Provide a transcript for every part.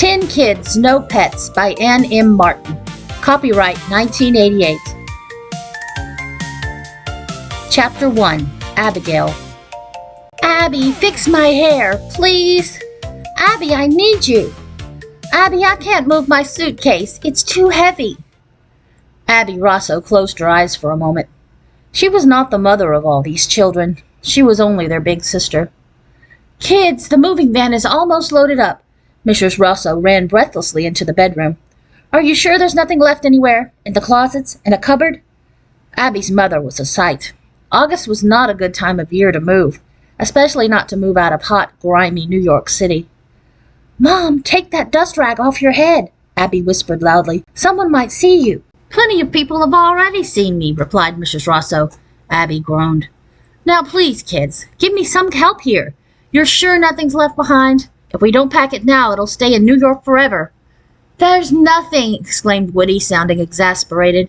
10 Kids, No Pets by Ann M. Martin. Copyright 1988. Chapter 1. Abigail. Abby, fix my hair, please. Abby, I need you. Abby, I can't move my suitcase. It's too heavy. Abby Rosso closed her eyes for a moment. She was not the mother of all these children. She was only their big sister. Kids, the moving van is almost loaded up. Mrs. Rosso ran breathlessly into the bedroom. Are you sure there's nothing left anywhere? In the closets? In a cupboard? Abby's mother was a sight. August was not a good time of year to move, especially not to move out of hot, grimy New York City. Mom, take that dust rag off your head, Abby whispered loudly. Someone might see you. Plenty of people have already seen me, replied Mrs. Rosso. Abby groaned. Now please, kids, give me some help here. You're sure nothing's left behind? If we don't pack it now, it'll stay in New York forever. There's nothing, exclaimed Woody, sounding exasperated.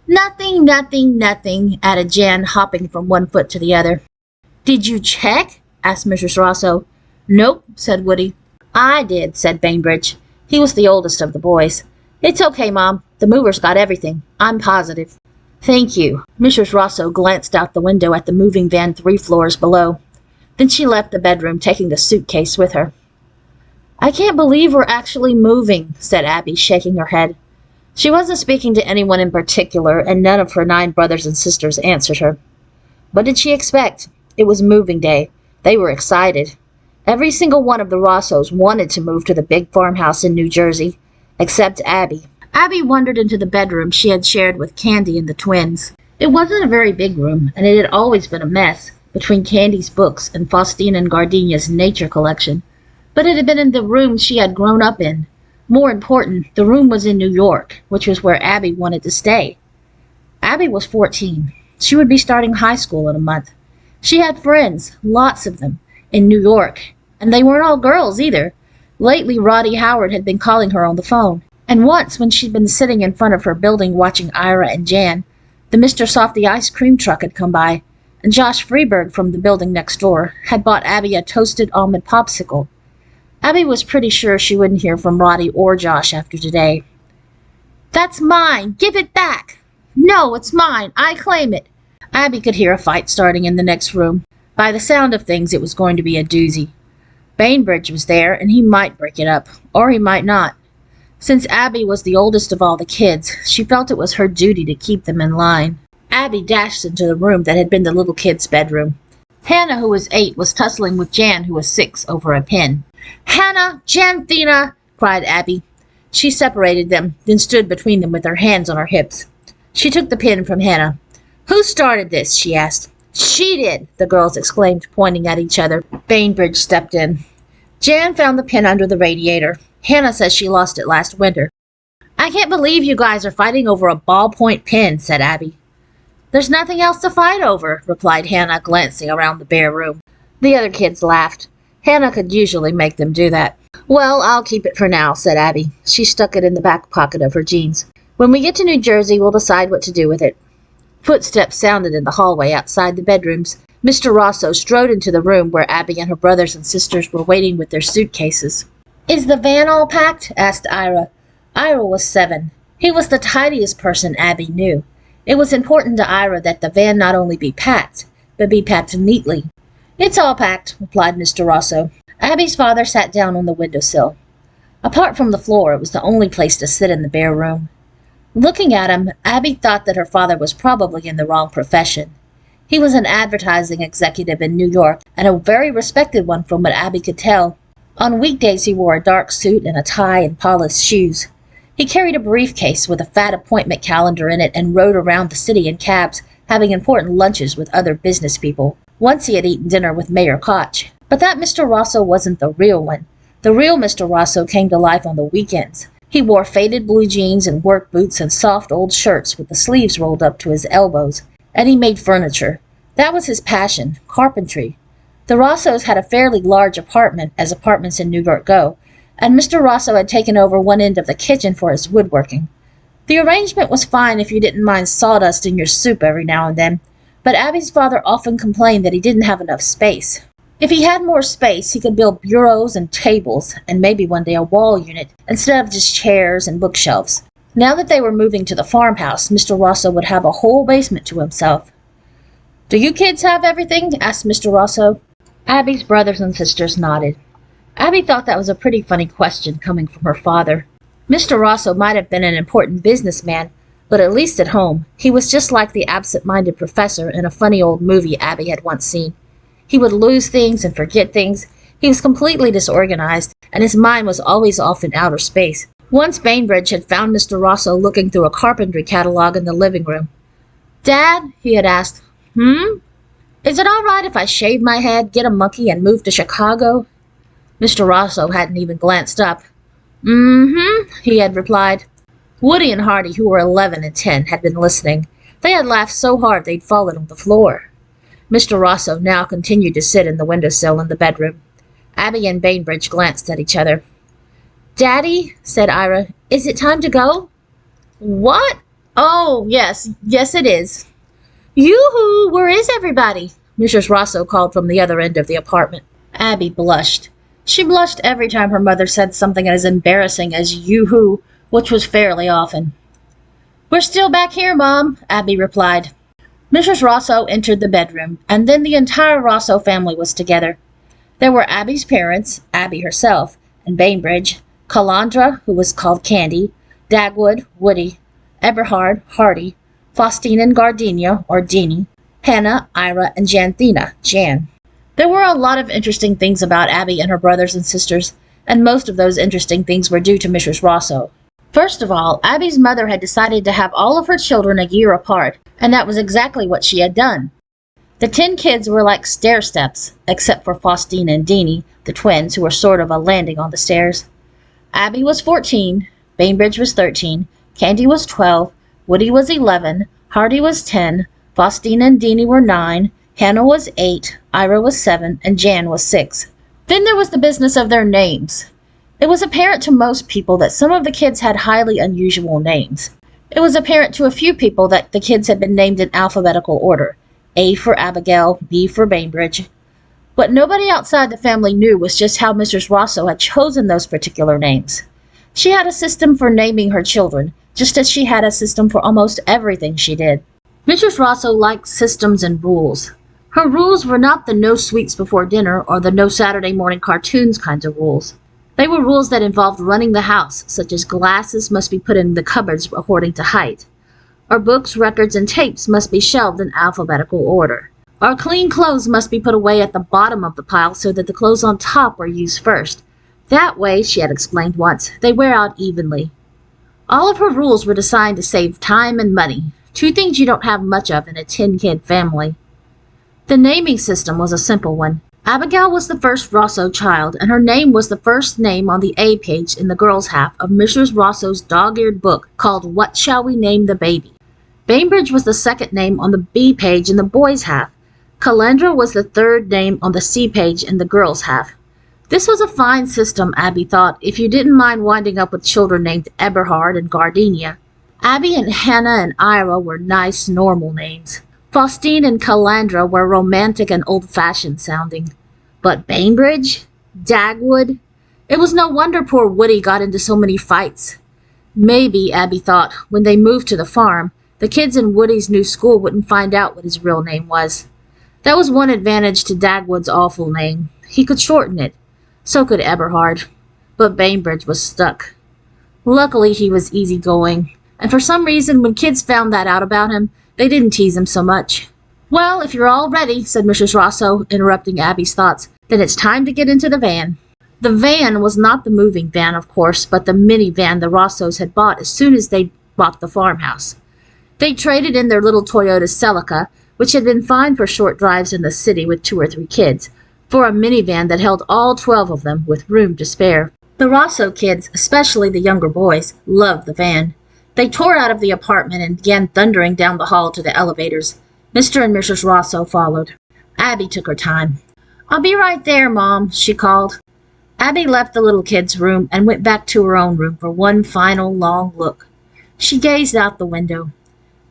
Nothing, nothing, nothing, added Jan, hopping from one foot to the other. Did you check? Asked Mrs. Rosso. Nope, said Woody. I did, said Bainbridge. He was the oldest of the boys. It's okay, Mom. The movers got everything. I'm positive. Thank you. Mrs. Rosso glanced out the window at the moving van 3 floors below. Then she left the bedroom, taking the suitcase with her. I can't believe we're actually moving, said Abby, shaking her head. She wasn't speaking to anyone in particular, and none of her 9 brothers and sisters answered her. What did she expect? It was moving day. They were excited. Every single one of the Rossos wanted to move to the big farmhouse in New Jersey, except Abby. Abby wandered into the bedroom she had shared with Candy and the twins. It wasn't a very big room, and it had always been a mess, between Candy's books and Faustina and Gardenia's nature collection. But it had been in the room she had grown up in. More important, the room was in New York, which was where Abby wanted to stay. Abby was 14. She would be starting high school in a month. She had friends, lots of them, in New York, and they weren't all girls either. Lately, Roddy Howard had been calling her on the phone, and once when she'd been sitting in front of her building watching Ira and Jan, the Mr. Softy ice cream truck had come by, and Josh Freeberg from the building next door had bought Abby a toasted almond popsicle. Abby was pretty sure she wouldn't hear from Roddy or Josh after today. That's mine! Give it back! No, it's mine! I claim it! Abby could hear a fight starting in the next room. By the sound of things, it was going to be a doozy. Bainbridge was there, and he might break it up, or he might not. Since Abby was the oldest of all the kids, she felt it was her duty to keep them in line. Abby dashed into the room that had been the little kid's bedroom. Hannah, who was 8, was tussling with Jan, who was 6, over a pen. Hannah! Janthina! Cried Abby. She separated them, then stood between them with her hands on her hips. She took the pen from Hannah. Who started this? She asked. She did, the girls exclaimed, pointing at each other. Bainbridge stepped in. Jan found the pen under the radiator. Hannah says she lost it last winter. I can't believe you guys are fighting over a ballpoint pen, said Abby. There's nothing else to fight over, replied Hannah, glancing around the bare room. The other kids laughed. Hannah could usually make them do that. Well, I'll keep it for now, said Abby. She stuck it in the back pocket of her jeans. When we get to New Jersey, we'll decide what to do with it. Footsteps sounded in the hallway outside the bedrooms. Mr. Rosso strode into the room where Abby and her brothers and sisters were waiting with their suitcases. Is the van all packed? Asked Ira. Ira was 7. He was the tidiest person Abby knew. It was important to Ira that the van not only be packed, but be packed neatly. It's all packed, replied Mr. Rosso. Abby's father sat down on the windowsill. Apart from the floor, it was the only place to sit in the bare room. Looking at him, Abby thought that her father was probably in the wrong profession. He was an advertising executive in New York, and a very respected one from what Abby could tell. On weekdays he wore a dark suit and a tie and polished shoes. He carried a briefcase with a fat appointment calendar in it and rode around the city in cabs, having important lunches with other business people. Once he had eaten dinner with Mayor Koch. But that Mr. Rosso wasn't the real one. The real Mr. Rosso came to life on the weekends. He wore faded blue jeans and work boots and soft old shirts with the sleeves rolled up to his elbows. And he made furniture. That was his passion, carpentry. The Rossos had a fairly large apartment, as apartments in New York go, and Mr. Rosso had taken over one end of the kitchen for his woodworking. The arrangement was fine if you didn't mind sawdust in your soup every now and then, but Abby's father often complained that he didn't have enough space. If he had more space, he could build bureaus and tables, and maybe one day a wall unit, instead of just chairs and bookshelves. Now that they were moving to the farmhouse, Mr. Rosso would have a whole basement to himself. "Do you kids have everything?" asked Mr. Rosso. Abby's brothers and sisters nodded. Abby thought that was a pretty funny question coming from her father. Mr. Rosso might have been an important businessman, but at least at home, he was just like the absent-minded professor in a funny old movie Abby had once seen. He would lose things and forget things. He was completely disorganized, and his mind was always off in outer space. Once Bainbridge had found Mr. Rosso looking through a carpentry catalog in the living room. "Dad," he had asked, "is it all right if I shave my head, get a monkey, and move to Chicago?" Mr. Rosso hadn't even glanced up. He had replied. Woody and Hardy, who were 11 and 10, had been listening. They had laughed so hard they'd fallen on the floor. Mr. Rosso now continued to sit in the windowsill in the bedroom. Abby and Bainbridge glanced at each other. "Daddy," said Ira, "is it time to go?" "What? Oh, yes it is." "Yoo-hoo, where is everybody?" Mrs. Rosso called from the other end of the apartment. Abby blushed. She blushed every time her mother said something as embarrassing as yoo-hoo, which was fairly often. "We're still back here, Mom," Abby replied. Mrs. Rosso entered the bedroom, and then the entire Rosso family was together. There were Abby's parents, Abby herself, and Bainbridge, Calandra, who was called Candy, Dagwood, Woody, Eberhard, Hardy, Faustina and Gardenia, or Deanie, Hannah, Ira, and Janthina, Jan. There were a lot of interesting things about Abby and her brothers and sisters, and most of those interesting things were due to Mrs. Rosso. First of all, Abby's mother had decided to have all of her children a year apart, and that was exactly what she had done. The 10 kids were like stair steps, except for Faustina and Deanie, the twins, who were sort of a landing on the stairs. Abby was 14, Bainbridge was 13, Candy was 12, Woody was 11, Hardy was 10, Faustina and Deanie were 9, Hannah was 8, Ira was 7, and Jan was 6. Then there was the business of their names. It was apparent to most people that some of the kids had highly unusual names. It was apparent to a few people that the kids had been named in alphabetical order, A for Abigail, B for Bainbridge. What nobody outside the family knew was just how Mrs. Rosso had chosen those particular names. She had a system for naming her children, just as she had a system for almost everything she did. Mrs. Rosso liked systems and rules. Her rules were not the no sweets before dinner or the no Saturday morning cartoons kinds of rules. They were rules that involved running the house, such as glasses must be put in the cupboards according to height, or books, records, and tapes must be shelved in alphabetical order, or clean clothes must be put away at the bottom of the pile so that the clothes on top were used first. That way, she had explained once, they wear out evenly. All of her rules were designed to save time and money, 2 things you don't have much of in a 10-kid family. The naming system was a simple one. Abigail was the first Rosso child, and her name was the first name on the A page in the girls' half of Mrs. Rosso's dog-eared book called What Shall We Name the Baby? Bainbridge was the second name on the B page in the boys' half. Calandra was the third name on the C page in the girls' half. This was a fine system, Abby thought, if you didn't mind winding up with children named Eberhard and Gardenia. Abby and Hannah and Ira were nice, normal names. Faustine and Calandra were romantic and old-fashioned sounding. But Bainbridge? Dagwood? It was no wonder poor Woody got into so many fights. Maybe, Abby thought, when they moved to the farm, the kids in Woody's new school wouldn't find out what his real name was. That was one advantage to Dagwood's awful name. He could shorten it. So could Eberhard. But Bainbridge was stuck. Luckily, he was easygoing, and for some reason, when kids found that out about him, they didn't tease him so much. "Well, if you're all ready," said Mrs. Rosso, interrupting Abby's thoughts, "then it's time to get into the van." The van was not the moving van, of course, but the minivan the Rossos had bought as soon as they bought the farmhouse. They traded in their little Toyota Celica, which had been fine for short drives in the city with 2 or 3 kids, for a minivan that held all 12 of them with room to spare. The Rosso kids, especially the younger boys, loved the van. They tore out of the apartment and began thundering down the hall to the elevators. Mr. and Mrs. Rosso followed. Abby took her time. "I'll be right there, Mom," she called. Abby left the little kid's room and went back to her own room for one final long look. She gazed out the window.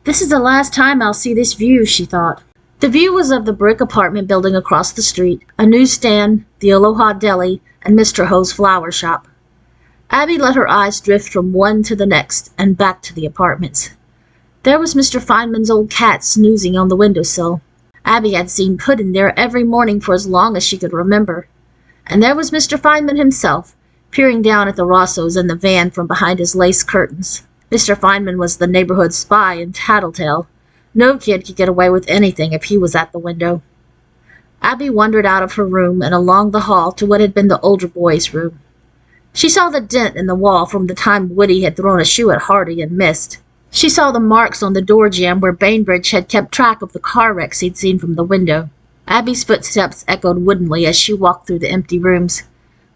"This is the last time I'll see this view," she thought. The view was of the brick apartment building across the street, a newsstand, the Aloha Deli, and Mr. Ho's flower shop. Abby let her eyes drift from one to the next and back to the apartments. There was Mr. Feynman's old cat snoozing on the windowsill. Abby had seen Puddin there every morning for as long as she could remember. And there was Mr. Feynman himself, peering down at the Rossos in the van from behind his lace curtains. Mr. Feynman was the neighborhood spy and tattletale. No kid could get away with anything if he was at the window. Abby wandered out of her room and along the hall to what had been the older boys' room. She saw the dent in the wall from the time Woody had thrown a shoe at Hardy and missed. She saw the marks on the door jamb where Bainbridge had kept track of the car wrecks he'd seen from the window. Abby's footsteps echoed woodenly as she walked through the empty rooms.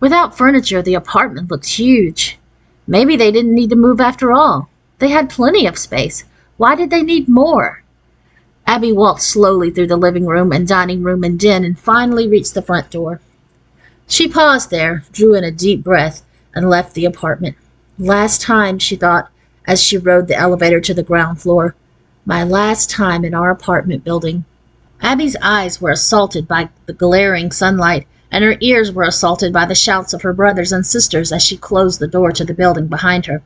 Without furniture, the apartment looked huge. Maybe they didn't need to move after all. They had plenty of space. Why did they need more? Abby walked slowly through the living room and dining room and den and finally reached the front door. She paused there, drew in a deep breath, and left the apartment. Last time, she thought, as she rode the elevator to the ground floor. My last time in our apartment building. Abby's eyes were assaulted by the glaring sunlight, and her ears were assaulted by the shouts of her brothers and sisters as she closed the door to the building behind her.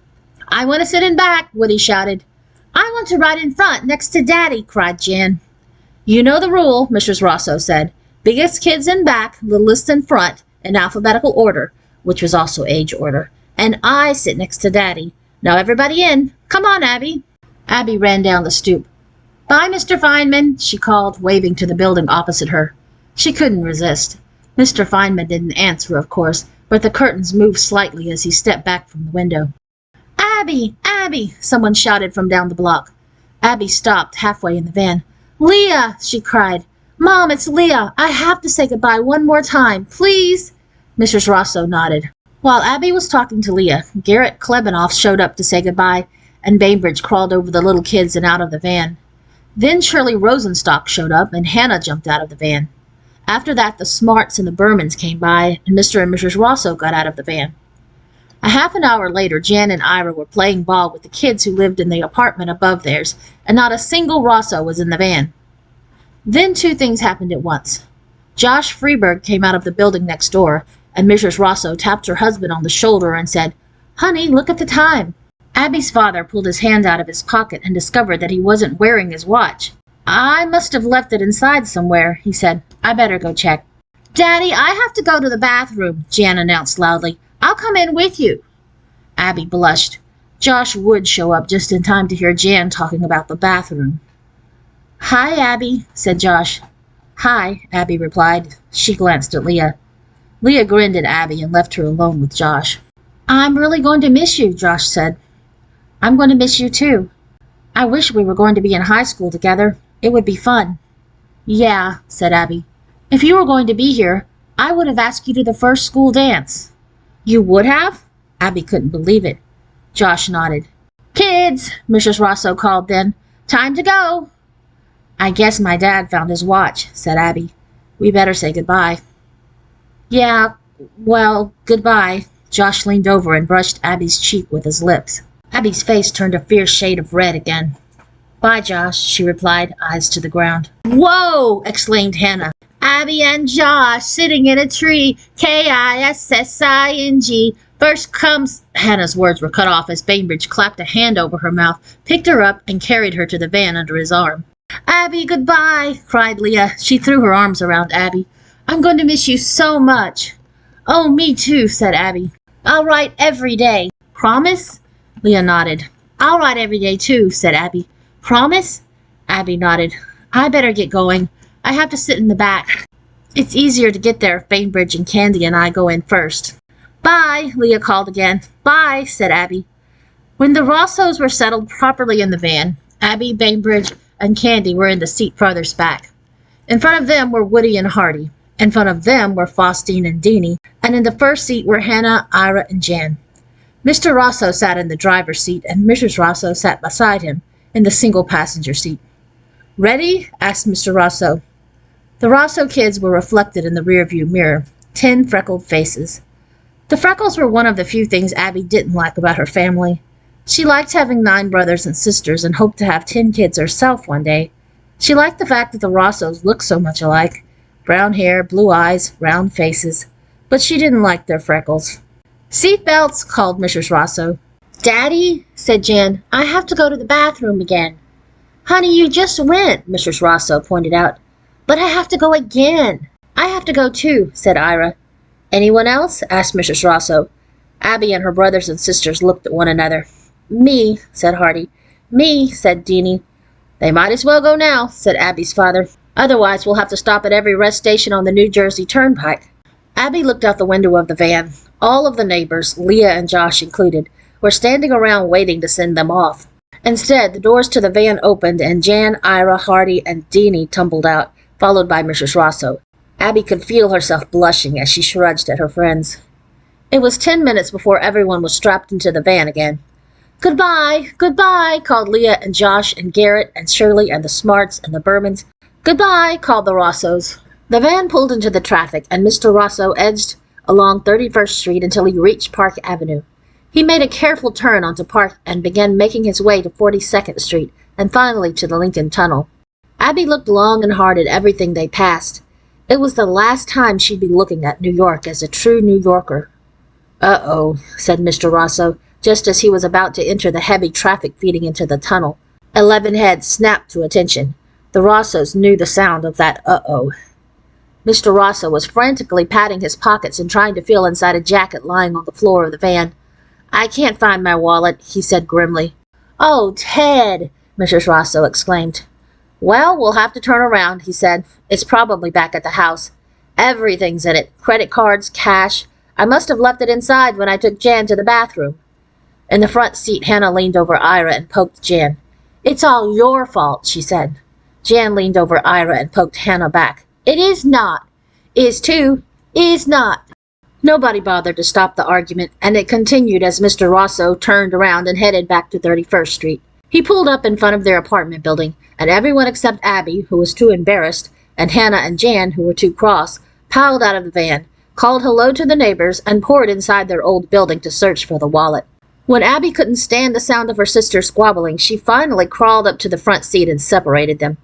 "I want to sit in back," Woody shouted. "I want to ride in front, next to Daddy," cried Jan. "You know the rule," Mrs. Rosso said. "Biggest kids in back, littlest in front, in alphabetical order," which was also age order. "And I sit next to Daddy. Now everybody in. Come on, Abby." Abby ran down the stoop. "Bye, Mr. Feynman," she called, waving to the building opposite her. She couldn't resist. Mr. Feynman didn't answer, of course, but the curtains moved slightly as he stepped back from the window. "Abby! Abby!" someone shouted from down the block. Abby stopped halfway in the van. "Leah!" she cried. "Mom, it's Leah. I have to say goodbye one more time, please." Mrs. Rosso nodded. While Abby was talking to Leah, Garrett Klebanoff showed up to say goodbye, and Bainbridge crawled over the little kids and out of the van. Then Shirley Rosenstock showed up, and Hannah jumped out of the van. After that, the Smarts and the Bermans came by, and Mr. and Mrs. Rosso got out of the van. A half an hour later, Jan and Ira were playing ball with the kids who lived in the apartment above theirs, and not a single Rosso was in the van. Then two things happened at once. Josh Freeberg came out of the building next door, and Mrs. Rosso tapped her husband on the shoulder and said, "Honey, look at the time." Abby's father pulled his hand out of his pocket and discovered that he wasn't wearing his watch. "I must have left it inside somewhere," he said. "I better go check." "Daddy, I have to go to the bathroom," Jan announced loudly. "I'll come in with you." Abby blushed. Josh would show up just in time to hear Jan talking about the bathroom. "Hi, Abby," said Josh. "Hi," Abby replied. She glanced at Leah. Leah grinned at Abby and left her alone with Josh. "I'm really going to miss you," Josh said. "I'm going to miss you too. I wish we were going to be in high school together. It would be fun." "Yeah," said Abby. "If you were going to be here, I would have asked you to the first school dance." "You would have?" Abby couldn't believe it. Josh nodded. "Kids," Mrs. Rosso called then. "Time to go." "I guess my dad found his watch," said Abby. "We better say goodbye." "Yeah, well, goodbye." Josh leaned over and brushed Abby's cheek with his lips. Abby's face turned a fierce shade of red again. "Bye, Josh," she replied, eyes to the ground. "Whoa!" exclaimed Hannah. "Abby and Josh sitting in a tree, Kissing. First comes—" Hannah's words were cut off as Bainbridge clapped a hand over her mouth, picked her up, and carried her to the van under his arm. "Abby, goodbye," cried Leah. She threw her arms around Abby. "I'm going to miss you so much." "Oh, me too," said Abby. "I'll write every day." "Promise?" Leah nodded. "I'll write every day too," said Abby. "Promise?" Abby nodded. "I better get going. I have to sit in the back. It's easier to get there if Bainbridge and Candy and I go in first." "Bye," Leah called again. "Bye," said Abby. When the Rossos were settled properly in the van, Abby, Bainbridge, and Candy were in the seat farthest back. In front of them were Woody and Hardy. In front of them were Faustine and Deanie, and in the first seat were Hannah, Ira, and Jan. Mr. Rosso sat in the driver's seat, and Mrs. Rosso sat beside him in the single-passenger seat. "Ready?" asked Mr. Rosso. The Rosso kids were reflected in the rearview mirror, 10 freckled faces. The freckles were one of the few things Abby didn't like about her family. She liked having 9 brothers and sisters and hoped to have 10 kids herself one day. She liked the fact that the Rossos looked so much alike. Brown hair, blue eyes, round faces. But she didn't like their freckles. "Seat belts," called Mrs. Rosso. "Daddy," said Jan, "I have to go to the bathroom again." "Honey, you just went," Mrs. Rosso pointed out. "But I have to go again." "I have to go too," said Ira. "Anyone else?" asked Mrs. Rosso. Abby and her brothers and sisters looked at one another. "Me," said Hardy. "Me," said Deanie. "They might as well go now," said Abby's father. "Otherwise we'll have to stop at every rest station on the New Jersey Turnpike." Abby looked out the window of the van. All of the neighbors, Leah and Josh included, were standing around waiting to send them off. Instead, the doors to the van opened and Jan, Ira, Hardy, and Deanie tumbled out, followed by Mrs. Rosso. Abby could feel herself blushing as she shrugged at her friends. It was 10 minutes before everyone was strapped into the van again. "Goodbye, goodbye," called Leah and Josh and Garrett and Shirley and the Smarts and the Bermans. "Goodbye," called the Rossos. The van pulled into the traffic and Mr. Rosso edged along 31st Street until he reached Park Avenue. He made a careful turn onto Park and began making his way to 42nd Street and finally to the Lincoln Tunnel. Abby looked long and hard at everything they passed. It was the last time she'd be looking at New York as a true New Yorker. "Uh-oh," said Mr. Rosso, just as he was about to enter the heavy traffic feeding into the tunnel. 11 heads snapped to attention. The Rossos knew the sound of that uh-oh. Mr. Rosso was frantically patting his pockets and trying to feel inside a jacket lying on the floor of the van. "I can't find my wallet," he said grimly. "Oh, Ted!" Mrs. Rosso exclaimed. "Well, we'll have to turn around," he said. "It's probably back at the house. Everything's in it. Credit cards, cash. I must have left it inside when I took Jan to the bathroom." In the front seat, Hannah leaned over Ira and poked Jan. "It's all your fault," she said. Jan leaned over Ira and poked Hannah back. "It is not." "Is too." "Is not." Nobody bothered to stop the argument, and it continued as Mr. Rosso turned around and headed back to 31st Street. He pulled up in front of their apartment building, and everyone except Abby, who was too embarrassed, and Hannah and Jan, who were too cross, piled out of the van, called hello to the neighbors, and poured inside their old building to search for the wallet. When Abby couldn't stand the sound of her sister squabbling, she finally crawled up to the front seat and separated them.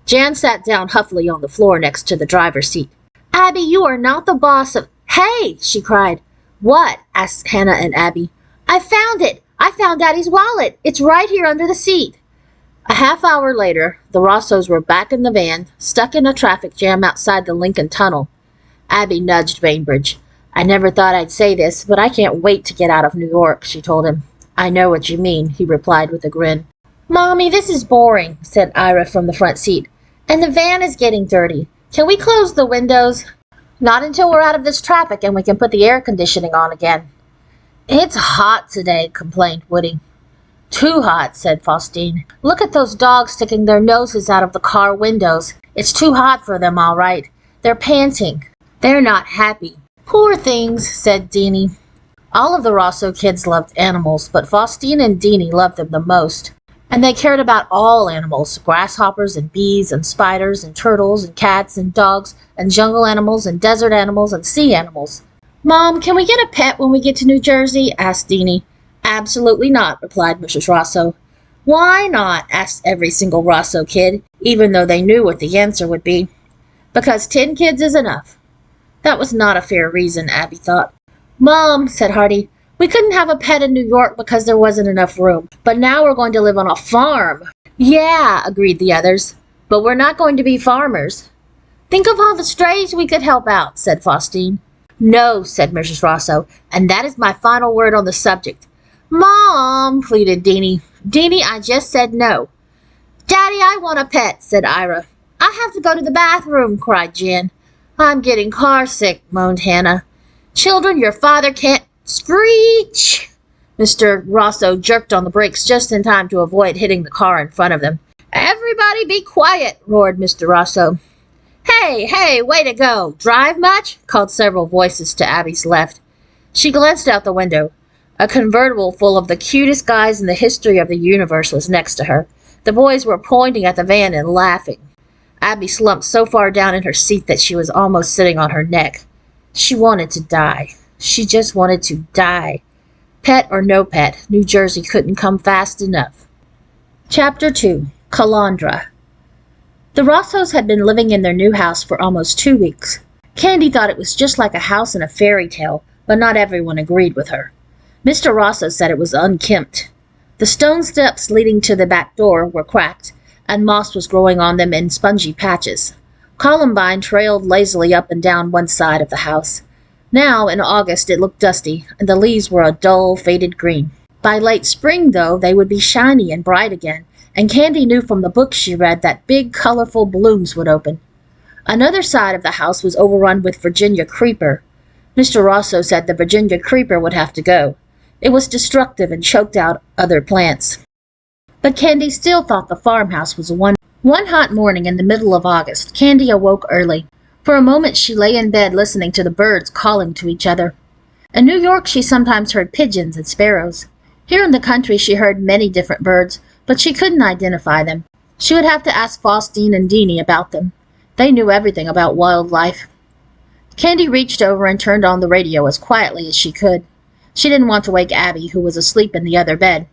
Jan sat down huffily on the floor next to the driver's seat. "Abby, you are not the boss of—" "Hey!" she cried. "What?" asked Hannah and Abby. "I found it! I found Daddy's wallet! It's right here under the seat!" A half hour later, the Rossos were back in the van, stuck in a traffic jam outside the Lincoln Tunnel. Abby nudged Bainbridge. "I never thought I'd say this, but I can't wait to get out of New York," she told him. "I know what you mean," he replied with a grin. "Mommy, this is boring," said Ira from the front seat. "And the van is getting dirty. Can we close the windows?" "Not until we're out of this traffic and we can put the air conditioning on again." "It's hot today," complained Woody. "Too hot," said Faustine. "Look at those dogs sticking their noses out of the car windows. It's too hot for them, all right. They're panting. They're not happy." "Poor things," said Deanie. All of the Rosso kids loved animals, but Faustine and Deanie loved them the most. And they cared about all animals, grasshoppers and bees and spiders and turtles and cats and dogs and jungle animals and desert animals and sea animals. "Mom, can we get a pet when we get to New Jersey?" asked Deanie. "Absolutely not," replied Mrs. Rosso. "Why not?" asked every single Rosso kid, even though they knew what the answer would be. "Because 10 kids is enough." That was not a fair reason, Abby thought. "Mom," said Hardy, "we couldn't have a pet in New York because there wasn't enough room. But now we're going to live on a farm." "Yeah," agreed the others. "But we're not going to be farmers." "Think of all the strays we could help out," said Faustine. "No," said Mrs. Rosso, "and that is my final word on the subject." "Mom," pleaded Deanie. "Deanie, I just said no." "Daddy, I want a pet," said Ira. "I have to go to the bathroom," cried Jan. "I'm getting car sick," moaned Hannah. "Children, your father can't—" "Screech!" Mr. Rosso jerked on the brakes just in time to avoid hitting the car in front of them. "Everybody be quiet," roared Mr. Rosso. Hey, way to go. Drive much?" called several voices to Abby's left. She glanced out the window. A convertible full of the cutest guys in the history of the universe was next to her. The boys were pointing at the van and laughing. Abby slumped so far down in her seat that she was almost sitting on her neck. She wanted to die. She just wanted to die. Pet or no pet, New Jersey couldn't come fast enough. Chapter 2. Calandra. The Rossos had been living in their new house for almost 2 weeks. Candy thought it was just like a house in a fairy tale, but not everyone agreed with her. Mr. Rosso said it was unkempt. The stone steps leading to the back door were cracked, and moss was growing on them in spongy patches. Columbine trailed lazily up and down one side of the house. Now, in August, it looked dusty, and the leaves were a dull, faded green. By late spring, though, they would be shiny and bright again, and Candy knew from the books she read that big, colorful blooms would open. Another side of the house was overrun with Virginia creeper. Mr. Rosso said the Virginia creeper would have to go. It was destructive and choked out other plants. But Candy still thought the farmhouse was one. One hot morning in the middle of August, Candy awoke early. For a moment she lay in bed listening to the birds calling to each other. In New York she sometimes heard pigeons and sparrows. Here in the country she heard many different birds, but she couldn't identify them. She would have to ask Faustine and Deanie about them. They knew everything about wildlife. Candy reached over and turned on the radio as quietly as she could. She didn't want to wake Abby, who was asleep in the other bed,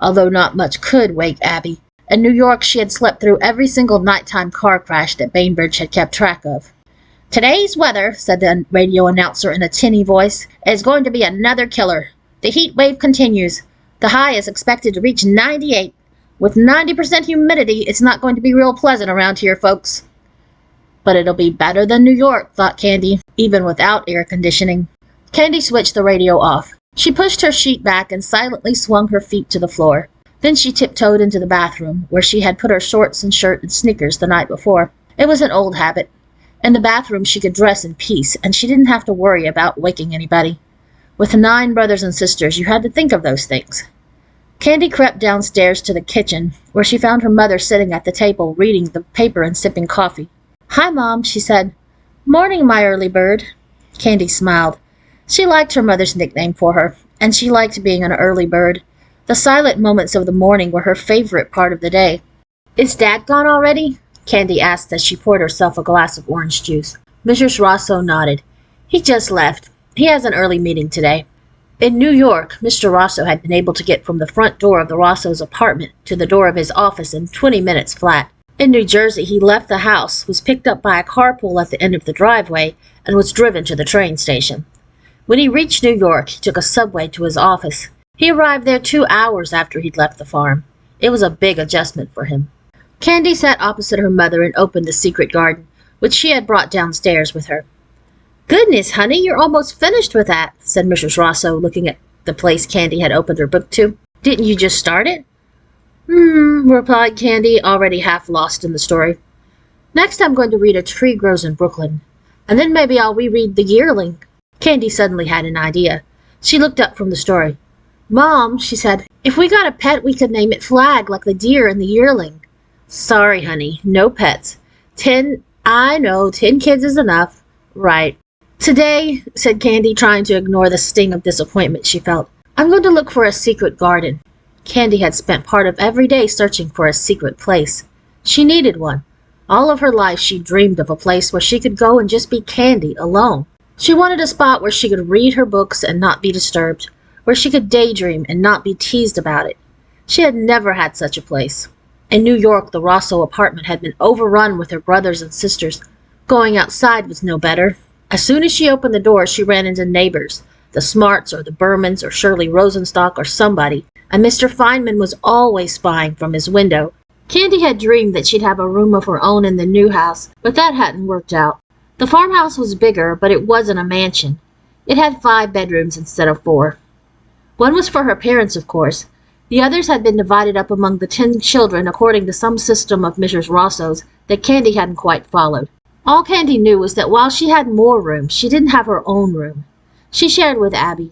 although not much could wake Abby. In New York she had slept through every single nighttime car crash that Bainbridge had kept track of. "Today's weather," said the radio announcer in a tinny voice, "is going to be another killer. The heat wave continues. The high is expected to reach 98. With 90% humidity, it's not going to be real pleasant around here, folks." But it'll be better than New York, thought Candy, even without air conditioning. Candy switched the radio off. She pushed her sheet back and silently swung her feet to the floor. Then she tiptoed into the bathroom, where she had put her shorts and shirt and sneakers the night before. It was an old habit. In the bathroom she could dress in peace, and she didn't have to worry about waking anybody. With 9 brothers and sisters, you had to think of those things. Candy crept downstairs to the kitchen, where she found her mother sitting at the table, reading the paper and sipping coffee. "Hi, Mom," she said. "Morning, my early bird." Candy smiled. She liked her mother's nickname for her, and she liked being an early bird. The silent moments of the morning were her favorite part of the day. "Is Dad gone already?" Candy asked as she poured herself a glass of orange juice. Mrs. Rosso nodded. "He just left. He has an early meeting today." In New York, Mr. Rosso had been able to get from the front door of the Rossos' apartment to the door of his office in 20 minutes flat. In New Jersey, he left the house, was picked up by a carpool at the end of the driveway, and was driven to the train station. When he reached New York, he took a subway to his office. He arrived there 2 hours after he'd left the farm. It was a big adjustment for him. Candy sat opposite her mother and opened the secret garden, which she had brought downstairs with her. "Goodness, honey, you're almost finished with that," said Mrs. Rosso, looking at the place Candy had opened her book to. "Didn't you just start it?" Replied Candy, already half lost in the story. "Next I'm going to read A Tree Grows in Brooklyn, and then maybe I'll reread The Yearling." Candy suddenly had an idea. She looked up from the story. "Mom," she said, "if we got a pet, we could name it Flag, like the deer in The Yearling." "Sorry, honey, no pets. 10 kids is enough." "Right. Today," said Candy, trying to ignore the sting of disappointment she felt, "I'm going to look for a secret garden." Candy had spent part of every day searching for a secret place. She needed one. All of her life she dreamed of a place where she could go and just be Candy, alone. She wanted a spot where she could read her books and not be disturbed, where she could daydream and not be teased about it. She had never had such a place. In New York, the Rosso apartment had been overrun with her brothers and sisters. Going outside was no better. As soon as she opened the door, she ran into neighbors, the Smarts or the Bermans or Shirley Rosenstock or somebody, and Mr. Feynman was always spying from his window. Candy had dreamed that she'd have a room of her own in the new house, but that hadn't worked out. The farmhouse was bigger, but it wasn't a mansion. It had 5 bedrooms instead of 4. One was for her parents, of course. The others had been divided up among the 10 children according to some system of Mrs. Rosso's that Candy hadn't quite followed. All Candy knew was that while she had more rooms, she didn't have her own room. She shared with Abby.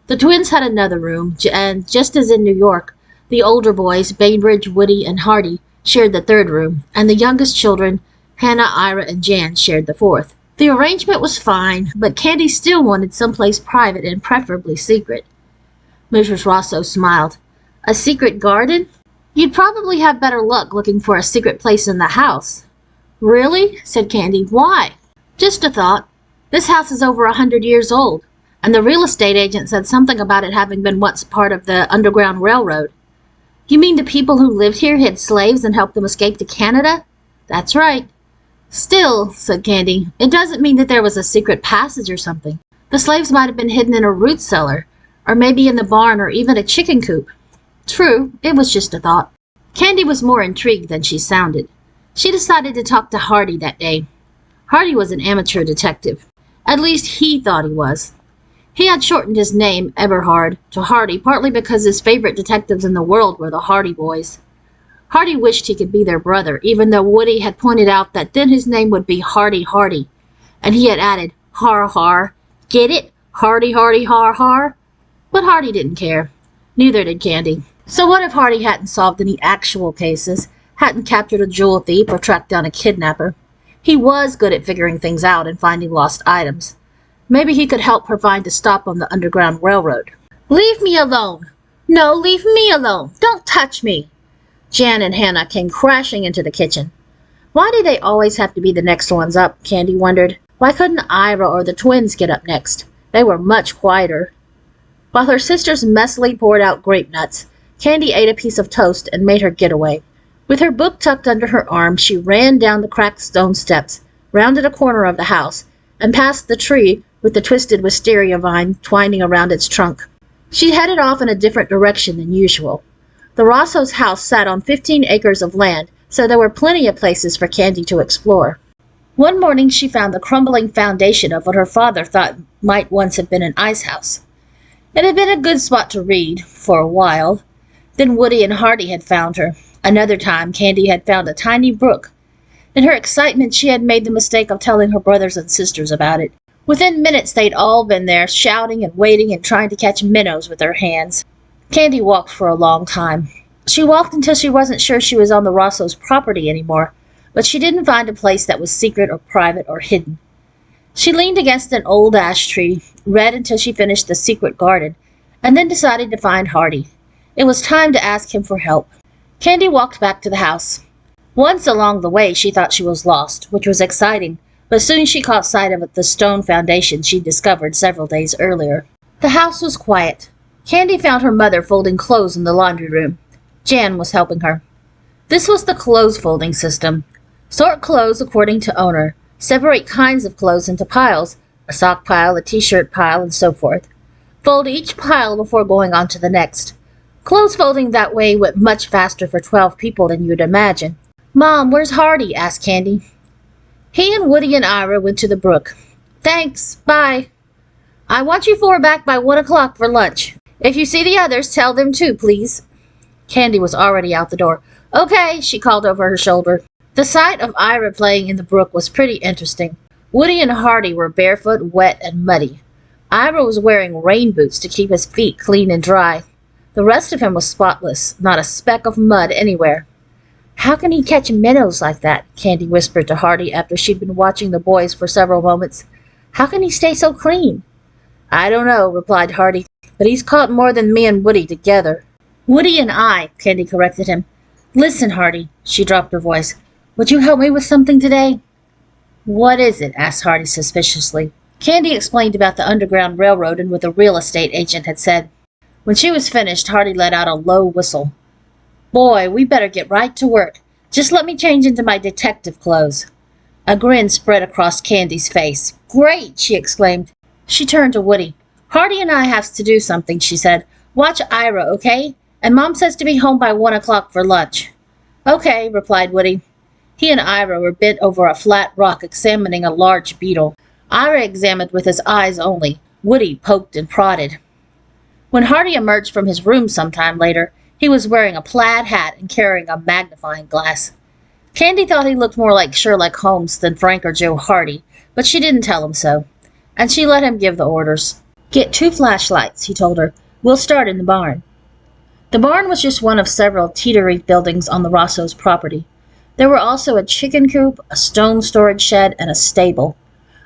The twins had another room, and just as in New York, the older boys, Bainbridge, Woody, and Hardy, shared the 3rd room, and the youngest children, Hannah, Ira, and Jan, shared the 4th. The arrangement was fine, but Candy still wanted someplace private and preferably secret. Mrs. Rosso smiled. "A secret garden? You'd probably have better luck looking for a secret place in the house." "Really?" said Candy. "Why?" "Just a thought. This house is over 100 years old, and the real estate agent said something about it having been once part of the Underground Railroad." "You mean the people who lived here hid slaves and helped them escape to Canada?" That's right. Still, said Candy, it doesn't mean that there was a secret passage or something. The slaves might have been hidden in a root cellar, or maybe in the barn, or even a chicken coop. True, it was just a thought. Candy was more intrigued than she sounded. She decided to talk to Hardy that day. Hardy was an amateur detective. At least he thought he was. He had shortened his name, Eberhard, to Hardy, partly because his favorite detectives in the world were the Hardy boys. Hardy wished he could be their brother, even though Woody had pointed out that then his name would be Hardy Hardy, and he had added, har har, get it? Hardy Hardy har har? But Hardy didn't care. Neither did Candy. So what if Hardy hadn't solved any actual cases, hadn't captured a jewel thief or tracked down a kidnapper? He was good at figuring things out and finding lost items. Maybe he could help her find a stop on the Underground Railroad. Leave me alone! No, leave me alone! Don't touch me! Jan and Hannah came crashing into the kitchen. Why do they always have to be the next ones up, Candy wondered. Why couldn't Ira or the twins get up next? They were much quieter. While her sisters messily poured out grape nuts, Candy ate a piece of toast and made her getaway. With her book tucked under her arm, she ran down the cracked stone steps, rounded a corner of the house, and past the tree with the twisted wisteria vine twining around its trunk. She headed off in a different direction than usual. The Rosso's house sat on 15 acres of land, so there were plenty of places for Candy to explore. One morning she found the crumbling foundation of what her father thought might once have been an ice house. It had been a good spot to read, for a while. Then Woody and Hardy had found her. Another time, Candy had found a tiny brook. In her excitement, she had made the mistake of telling her brothers and sisters about it. Within minutes, they'd all been there, shouting and waiting and trying to catch minnows with their hands. Candy walked for a long time. She walked until she wasn't sure she was on the Rosso's property anymore, but she didn't find a place that was secret or private or hidden. She leaned against an old ash tree, read until she finished the secret garden, and then decided to find Hardy. It was time to ask him for help. Candy walked back to the house. Once along the way, she thought she was lost, which was exciting, but soon she caught sight of the stone foundation she'd discovered several days earlier. The house was quiet. Candy found her mother folding clothes in the laundry room. Jan was helping her. This was the clothes folding system. Sort clothes according to owner. Separate kinds of clothes into piles, a sock pile, a t-shirt pile, and so forth. Fold each pile before going on to the next. Clothes folding that way went much faster for 12 people than you'd imagine. Mom, where's Hardy? Asked Candy. He and Woody and Ira went to the brook. Thanks, bye. I want you four back by 1 o'clock for lunch. If you see the others, tell them too, please. Candy was already out the door. Okay, she called over her shoulder. The sight of Ira playing in the brook was pretty interesting. Woody and Hardy were barefoot, wet, and muddy. Ira was wearing rain boots to keep his feet clean and dry. The rest of him was spotless, not a speck of mud anywhere. How can he catch minnows like that? Candy whispered to Hardy after she'd been watching the boys for several moments. How can he stay so clean? I don't know, replied Hardy, but he's caught more than me and Woody together. Woody and I, Candy corrected him. Listen, Hardy, she dropped her voice. Would you help me with something today? What is it? Asked Hardy suspiciously. Candy explained about the Underground Railroad and what the real estate agent had said. When she was finished, Hardy let out a low whistle. Boy, we better get right to work. Just let me change into my detective clothes. A grin spread across Candy's face. Great, she exclaimed. She turned to Woody. Hardy and I have to do something, she said. Watch Ira, okay? And Mom says to be home by 1 o'clock for lunch. Okay, replied Woody. He and Ira were bent over a flat rock examining a large beetle. Ira examined with his eyes only. Woody poked and prodded. When Hardy emerged from his room sometime later, he was wearing a plaid hat and carrying a magnifying glass. Candy thought he looked more like Sherlock Holmes than Frank or Joe Hardy, but she didn't tell him so, and she let him give the orders. Get 2 flashlights, he told her. We'll start in the barn. The barn was just one of several teetery buildings on the Rosso's property. There were also a chicken coop, a stone storage shed, and a stable.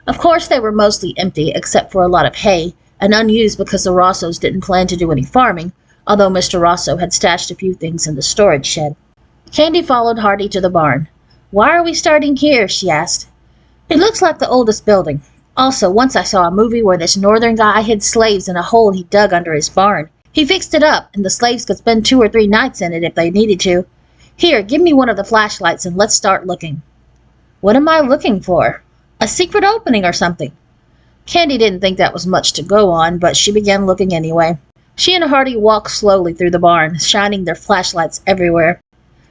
Of course, they were mostly empty, except for a lot of hay, and unused because the Rossos didn't plan to do any farming, although Mr. Rosso had stashed a few things in the storage shed. Candy followed Hardy to the barn. Why are we starting here? She asked. It looks like the oldest building. Also, once I saw a movie where this northern guy hid slaves in a hole he dug under his barn. He fixed it up, and the slaves could spend 2 or 3 nights in it if they needed to. Here, give me one of the flashlights and let's start looking. What am I looking for? A secret opening or something? Candy didn't think that was much to go on, but she began looking anyway. She and Hardy walked slowly through the barn, shining their flashlights everywhere.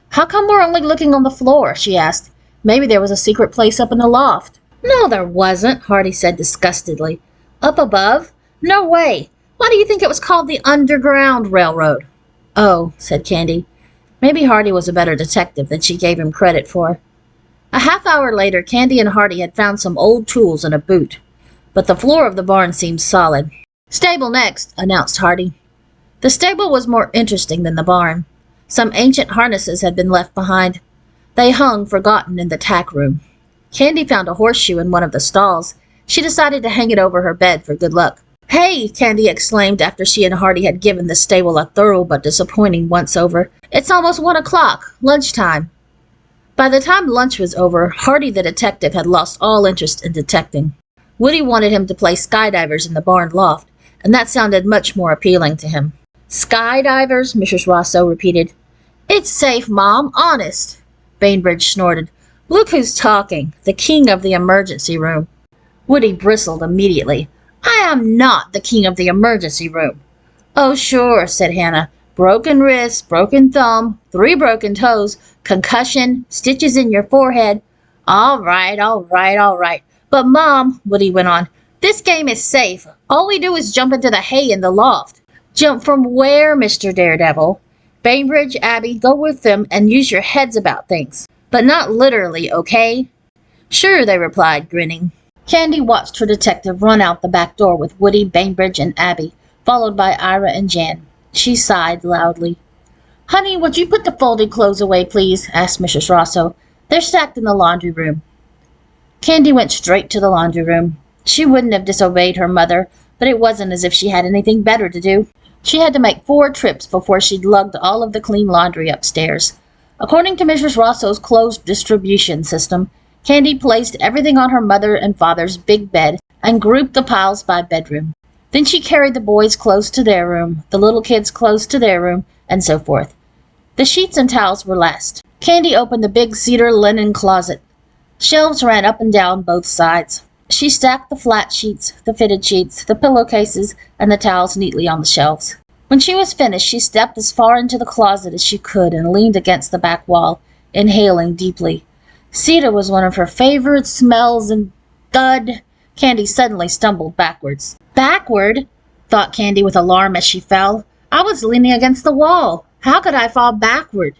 How come we're only looking on the floor? She asked. Maybe there was a secret place up in the loft. No, there wasn't, Hardy said disgustedly. Up above? No way. Why do you think it was called the Underground Railroad? Oh, said Candy. Maybe Hardy was a better detective than she gave him credit for. A half hour later, Candy and Hardy had found some old tools and a boot. But the floor of the barn seemed solid. Stable next, announced Hardy. The stable was more interesting than the barn. Some ancient harnesses had been left behind. They hung forgotten in the tack room. Candy found a horseshoe in one of the stalls. She decided to hang it over her bed for good luck. Hey, Candy exclaimed after she and Hardy had given the stable a thorough but disappointing once-over. It's almost 1 o'clock, lunchtime. By the time lunch was over, Hardy the detective had lost all interest in detecting. Woody wanted him to play skydivers in the barn loft, and that sounded much more appealing to him. Skydivers? Mrs. Rosso repeated. It's safe, Mom, honest. Bainbridge snorted. Look who's talking, the king of the emergency room. Woody bristled immediately. I am not the king of the emergency room. Oh, sure, said Hannah. Broken wrist, broken thumb, 3 broken toes, concussion, stitches in your forehead. All right. But, Mom, Woody went on, this game is safe. All we do is jump into the hay in the loft. Jump from where, Mr. Daredevil? Bainbridge, Abby, go with them and use your heads about things. But not literally, okay? Sure, they replied, grinning. Candy watched her detective run out the back door with Woody, Bainbridge, and Abby, followed by Ira and Jan. She sighed loudly. Honey, would you put the folded clothes away, please? Asked Mrs. Rosso. They're stacked in the laundry room. Candy went straight to the laundry room. She wouldn't have disobeyed her mother, but it wasn't as if she had anything better to do. She had to make 4 trips before she'd lugged all of the clean laundry upstairs. According to Mrs. Rosso's closed distribution system, Candy placed everything on her mother and father's big bed and grouped the piles by bedroom. Then she carried the boys' clothes to their room, the little kids' clothes to their room, and so forth. The sheets and towels were last. Candy opened the big cedar linen closet. Shelves ran up and down both sides. She stacked the flat sheets, the fitted sheets, the pillowcases, and the towels neatly on the shelves. When she was finished, she stepped as far into the closet as she could and leaned against the back wall, inhaling deeply. Cedar was one of her favorite smells, and thud! Candy suddenly stumbled backwards. Backward? Thought Candy with alarm as she fell. I was leaning against the wall. How could I fall backward?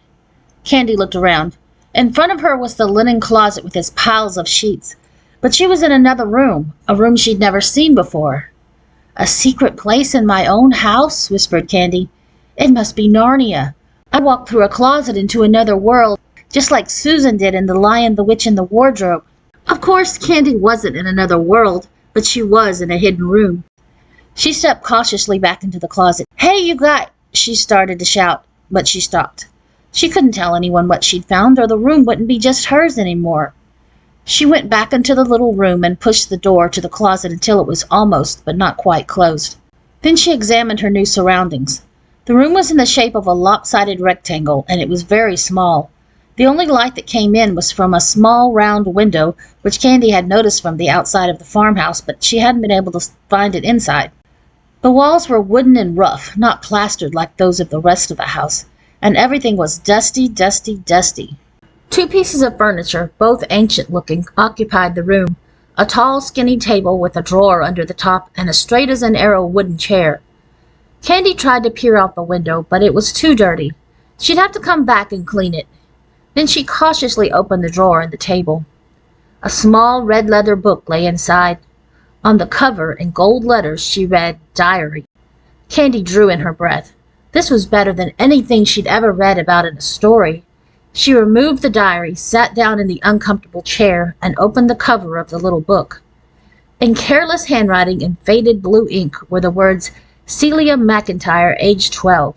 Candy looked around. In front of her was the linen closet with its piles of sheets. But she was in another room, a room she'd never seen before. A secret place in my own house, whispered Candy. It must be Narnia. I walked through a closet into another world, just like Susan did in The Lion, the Witch, and the Wardrobe. Of course, Candy wasn't in another world, but she was in a hidden room. She stepped cautiously back into the closet. Hey, you guys! She started to shout, but she stopped. She couldn't tell anyone what she'd found, or the room wouldn't be just hers anymore. She went back into the little room and pushed the door to the closet until it was almost, but not quite, closed. Then she examined her new surroundings. The room was in the shape of a lopsided rectangle, and it was very small. The only light that came in was from a small round window, which Candy had noticed from the outside of the farmhouse, but she hadn't been able to find it inside. The walls were wooden and rough, not plastered like those of the rest of the house, and everything was dusty. 2 pieces of furniture, both ancient-looking, occupied the room. A tall, skinny table with a drawer under the top and a straight-as-an-arrow wooden chair. Candy tried to peer out the window, but it was too dirty. She'd have to come back and clean it. Then she cautiously opened the drawer in the table. A small red leather book lay inside. On the cover, in gold letters, she read, Diary. Candy drew in her breath. This was better than anything she'd ever read about in a story. She removed the diary, sat down in the uncomfortable chair, and opened the cover of the little book. In careless handwriting in faded blue ink were the words, Celia McIntyre, age 12.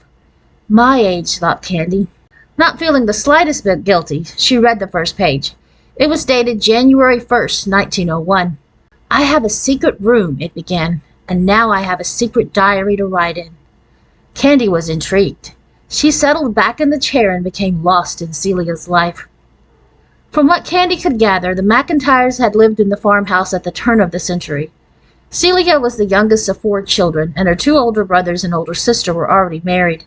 My age, thought Candy. Not feeling the slightest bit guilty, she read the first page. It was dated January 1st, 1901. I have a secret room, it began, and now I have a secret diary to write in. Candy was intrigued. She settled back in the chair and became lost in Celia's life. From what Candy could gather, the McIntyres had lived in the farmhouse at the turn of the century. Celia was the youngest of 4 children, and her 2 older brothers and older sister were already married.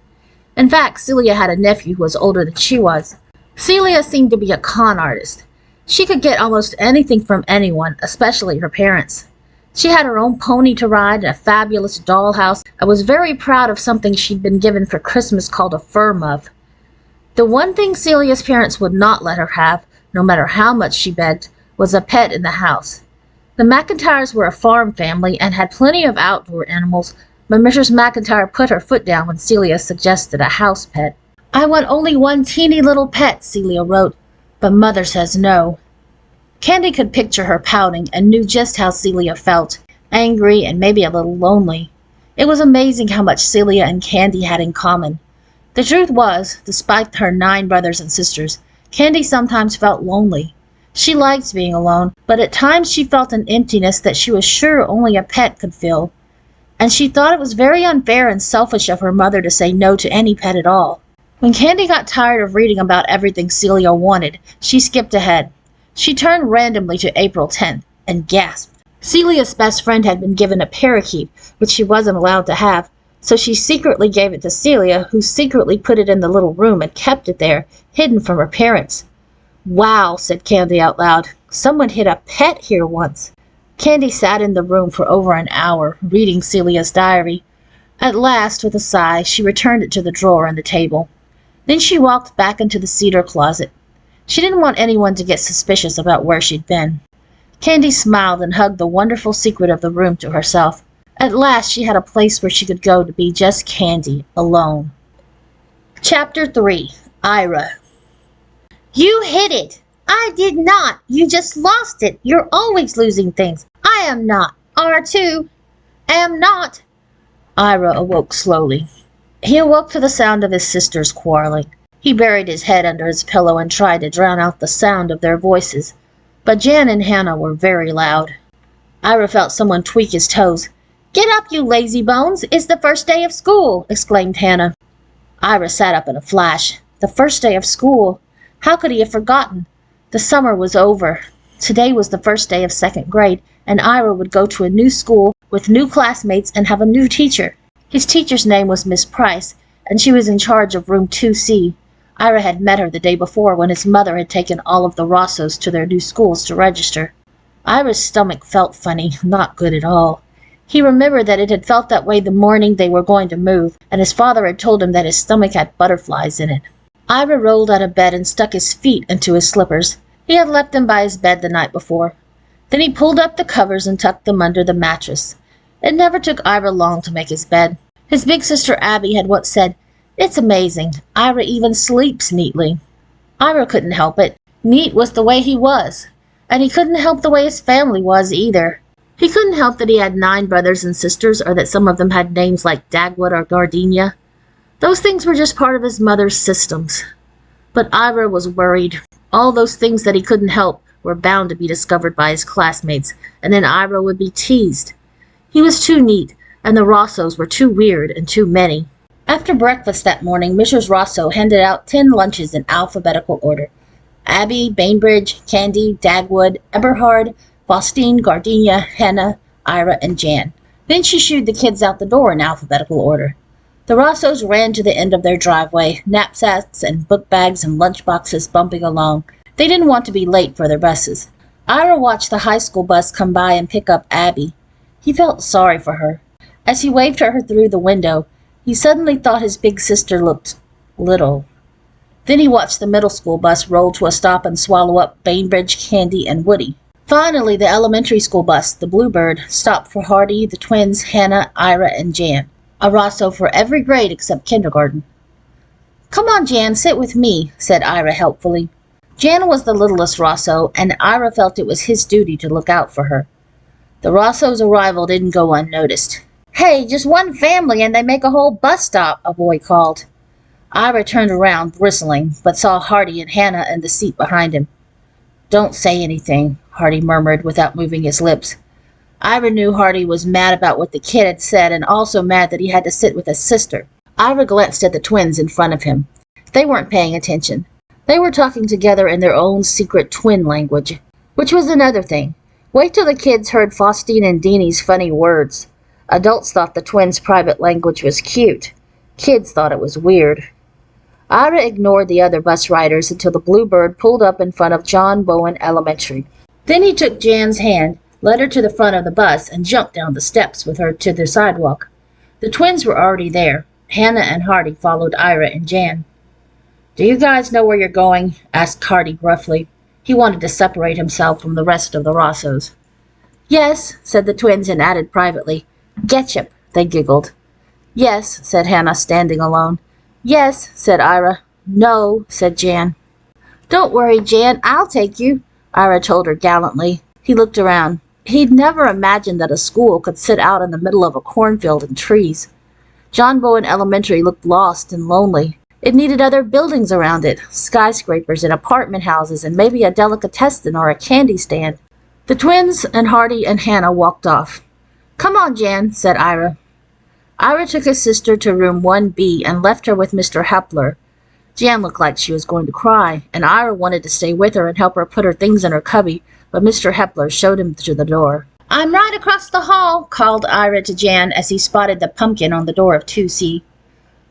In fact, Celia had a nephew who was older than she was. Celia seemed to be a con artist. She could get almost anything from anyone, especially her parents. She had her own pony to ride and a fabulous dollhouse, and was very proud of something she'd been given for Christmas called a fur muff. The one thing Celia's parents would not let her have, no matter how much she begged, was a pet in the house. The McIntyres were a farm family and had plenty of outdoor animals, but Mrs. McIntyre put her foot down when Celia suggested a house pet. "I want only one teeny little pet," Celia wrote, "but Mother says no." Candy could picture her pouting and knew just how Celia felt, angry and maybe a little lonely. It was amazing how much Celia and Candy had in common. The truth was, despite her 9 brothers and sisters, Candy sometimes felt lonely. She liked being alone, but at times she felt an emptiness that she was sure only a pet could fill. And she thought it was very unfair and selfish of her mother to say no to any pet at all. When Candy got tired of reading about everything Celia wanted, she skipped ahead. She turned randomly to April 10th and gasped. Celia's best friend had been given a parakeet, which she wasn't allowed to have, so she secretly gave it to Celia, who secretly put it in the little room and kept it there, hidden from her parents. "Wow," said Candy out loud. "Someone hid a pet here once." Candy sat in the room for over an hour, reading Celia's diary. At last, with a sigh, she returned it to the drawer on the table. Then she walked back into the cedar closet. She didn't want anyone to get suspicious about where she'd been. Candy smiled and hugged the wonderful secret of the room to herself. At last she had a place where she could go to be just Candy, alone. Chapter 3. Ira. "You hid it." "I did not. You just lost it. You're always losing things." "I am not." "R2. Am not." Ira awoke slowly. He awoke to the sound of his sisters quarreling. He buried his head under his pillow and tried to drown out the sound of their voices. But Jan and Hannah were very loud. Ira felt someone tweak his toes. "Get up, you lazy bones! It's the first day of school!" exclaimed Hannah. Ira sat up in a flash. The first day of school! How could he have forgotten? The summer was over. Today was the first day of 2nd grade, and Ira would go to a new school with new classmates and have a new teacher. His teacher's name was Miss Price, and she was in charge of room 2C. Ira had met her the day before when his mother had taken all of the Rossos to their new schools to register. Ira's stomach felt funny, not good at all. He remembered that it had felt that way the morning they were going to move, and his father had told him that his stomach had butterflies in it. Ira rolled out of bed and stuck his feet into his slippers. He had left them by his bed the night before. Then he pulled up the covers and tucked them under the mattress. It never took Ira long to make his bed. His big sister Abby had once said, "It's amazing. Ira even sleeps neatly." Ira couldn't help it. Neat was the way he was. And he couldn't help the way his family was either. He couldn't help that he had 9 brothers and sisters, or that some of them had names like Dagwood or Gardenia. Those things were just part of his mother's systems. But Ira was worried. All those things that he couldn't help were bound to be discovered by his classmates, and then Ira would be teased. He was too neat, and the Rossos were too weird and too many. After breakfast that morning, Mrs. Rosso handed out 10 lunches in alphabetical order. Abby, Bainbridge, Candy, Dagwood, Eberhard, Faustine, Gardenia, Hannah, Ira, and Jan. Then she shooed the kids out the door in alphabetical order. The Rossos ran to the end of their driveway, knapsacks and book bags and lunch boxes bumping along. They didn't want to be late for their buses. Ira watched the high school bus come by and pick up Abby. He felt sorry for her. As he waved at her through the window, he suddenly thought his big sister looked little. Then he watched the middle school bus roll to a stop and swallow up Bainbridge, Candy, and Woody. Finally, the elementary school bus, the Bluebird, stopped for Hardy, the twins, Hannah, Ira, and Jan. A Rosso for every grade except kindergarten. "Come on, Jan, sit with me," said Ira helpfully. Jan was the littlest Rosso, and Ira felt it was his duty to look out for her. The Rossos' arrival didn't go unnoticed. "Hey, just one family and they make a whole bus stop," a boy called. Ira turned around, bristling, but saw Hardy and Hannah in the seat behind him. "Don't say anything," Hardy murmured without moving his lips. Ira knew Hardy was mad about what the kid had said and also mad that he had to sit with his sister. Ira glanced at the twins in front of him. They weren't paying attention. They were talking together in their own secret twin language, which was another thing. Wait till the kids heard Faustine and Deanie's funny words. Adults thought the twins' private language was cute. Kids thought it was weird. Ira ignored the other bus riders until the Bluebird pulled up in front of John Bowen Elementary. Then he took Jan's hand, led her to the front of the bus, and jumped down the steps with her to the sidewalk. The twins were already there. Hannah and Hardy followed Ira and Jan. "Do you guys know where you're going?" asked Hardy gruffly. He wanted to separate himself from the rest of the Rossos. "Yes," said the twins, and added privately, "Getchup." They giggled. "Yes," said Hannah, standing alone. "Yes," said Ira. "No," said Jan. "Don't worry, Jan, I'll take you," Ira told her gallantly. He looked around. He'd never imagined that a school could sit out in the middle of a cornfield and trees. John Bowen Elementary looked lost and lonely. It needed other buildings around it, skyscrapers and apartment houses and maybe a delicatessen or a candy stand. The twins and Hardy and Hannah walked off. "Come on, Jan," said Ira. Ira took his sister to room 1B and left her with Mr. Hepler. Jan looked like she was going to cry, and Ira wanted to stay with her and help her put her things in her cubby, but Mr. Hepler showed him to the door. "I'm right across the hall," called Ira to Jan as he spotted the pumpkin on the door of 2C.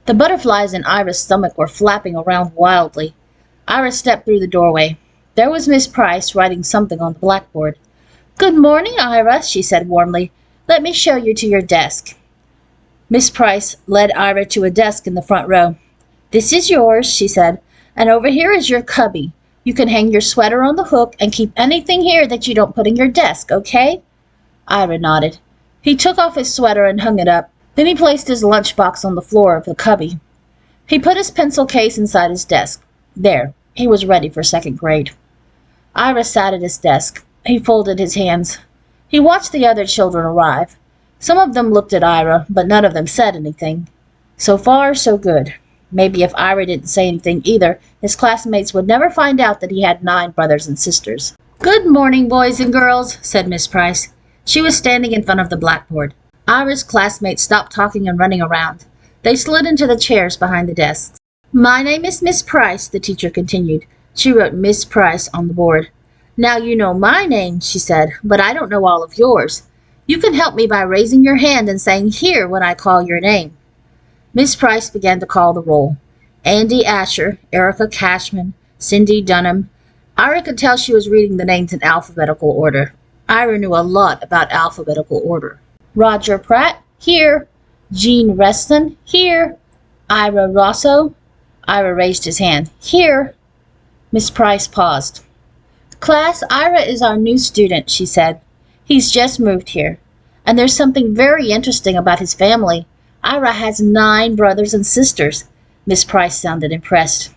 The butterflies in Ira's stomach were flapping around wildly. Ira stepped through the doorway. There was Miss Price writing something on the blackboard. "Good morning, Ira," she said warmly. "Let me show you to your desk." Miss Price led Ira to a desk in the front row. "This is yours," she said, "and over here is your cubby. You can hang your sweater on the hook and keep anything here that you don't put in your desk, okay?" Ira nodded. He took off his sweater and hung it up. Then he placed his lunchbox on the floor of the cubby. He put his pencil case inside his desk. There, he was ready for second grade. Ira sat at his desk. He folded his hands. He watched the other children arrive. Some of them looked at Ira, but none of them said anything. So far, so good. Maybe if Ira didn't say anything either, his classmates would never find out that he had 9 brothers and sisters. "Good morning, boys and girls," said Miss Price. She was standing in front of the blackboard. Ira's classmates stopped talking and running around. They slid into the chairs behind the desks. "My name is Miss Price," the teacher continued. She wrote Miss Price on the board. "Now you know my name," she said, "but I don't know all of yours. You can help me by raising your hand and saying 'here' when I call your name." Miss Price began to call the roll. Andy Asher, Erica Cashman, Cindy Dunham. Ira could tell she was reading the names in alphabetical order. Ira knew a lot about alphabetical order. Roger Pratt, here. Jean Reston, here. Ira Rosso. Ira raised his hand. Here. Miss Price paused. "Class, Ira is our new student," she said. "He's just moved here. And there's something very interesting about his family. Ira has 9 brothers and sisters." Miss Price sounded impressed.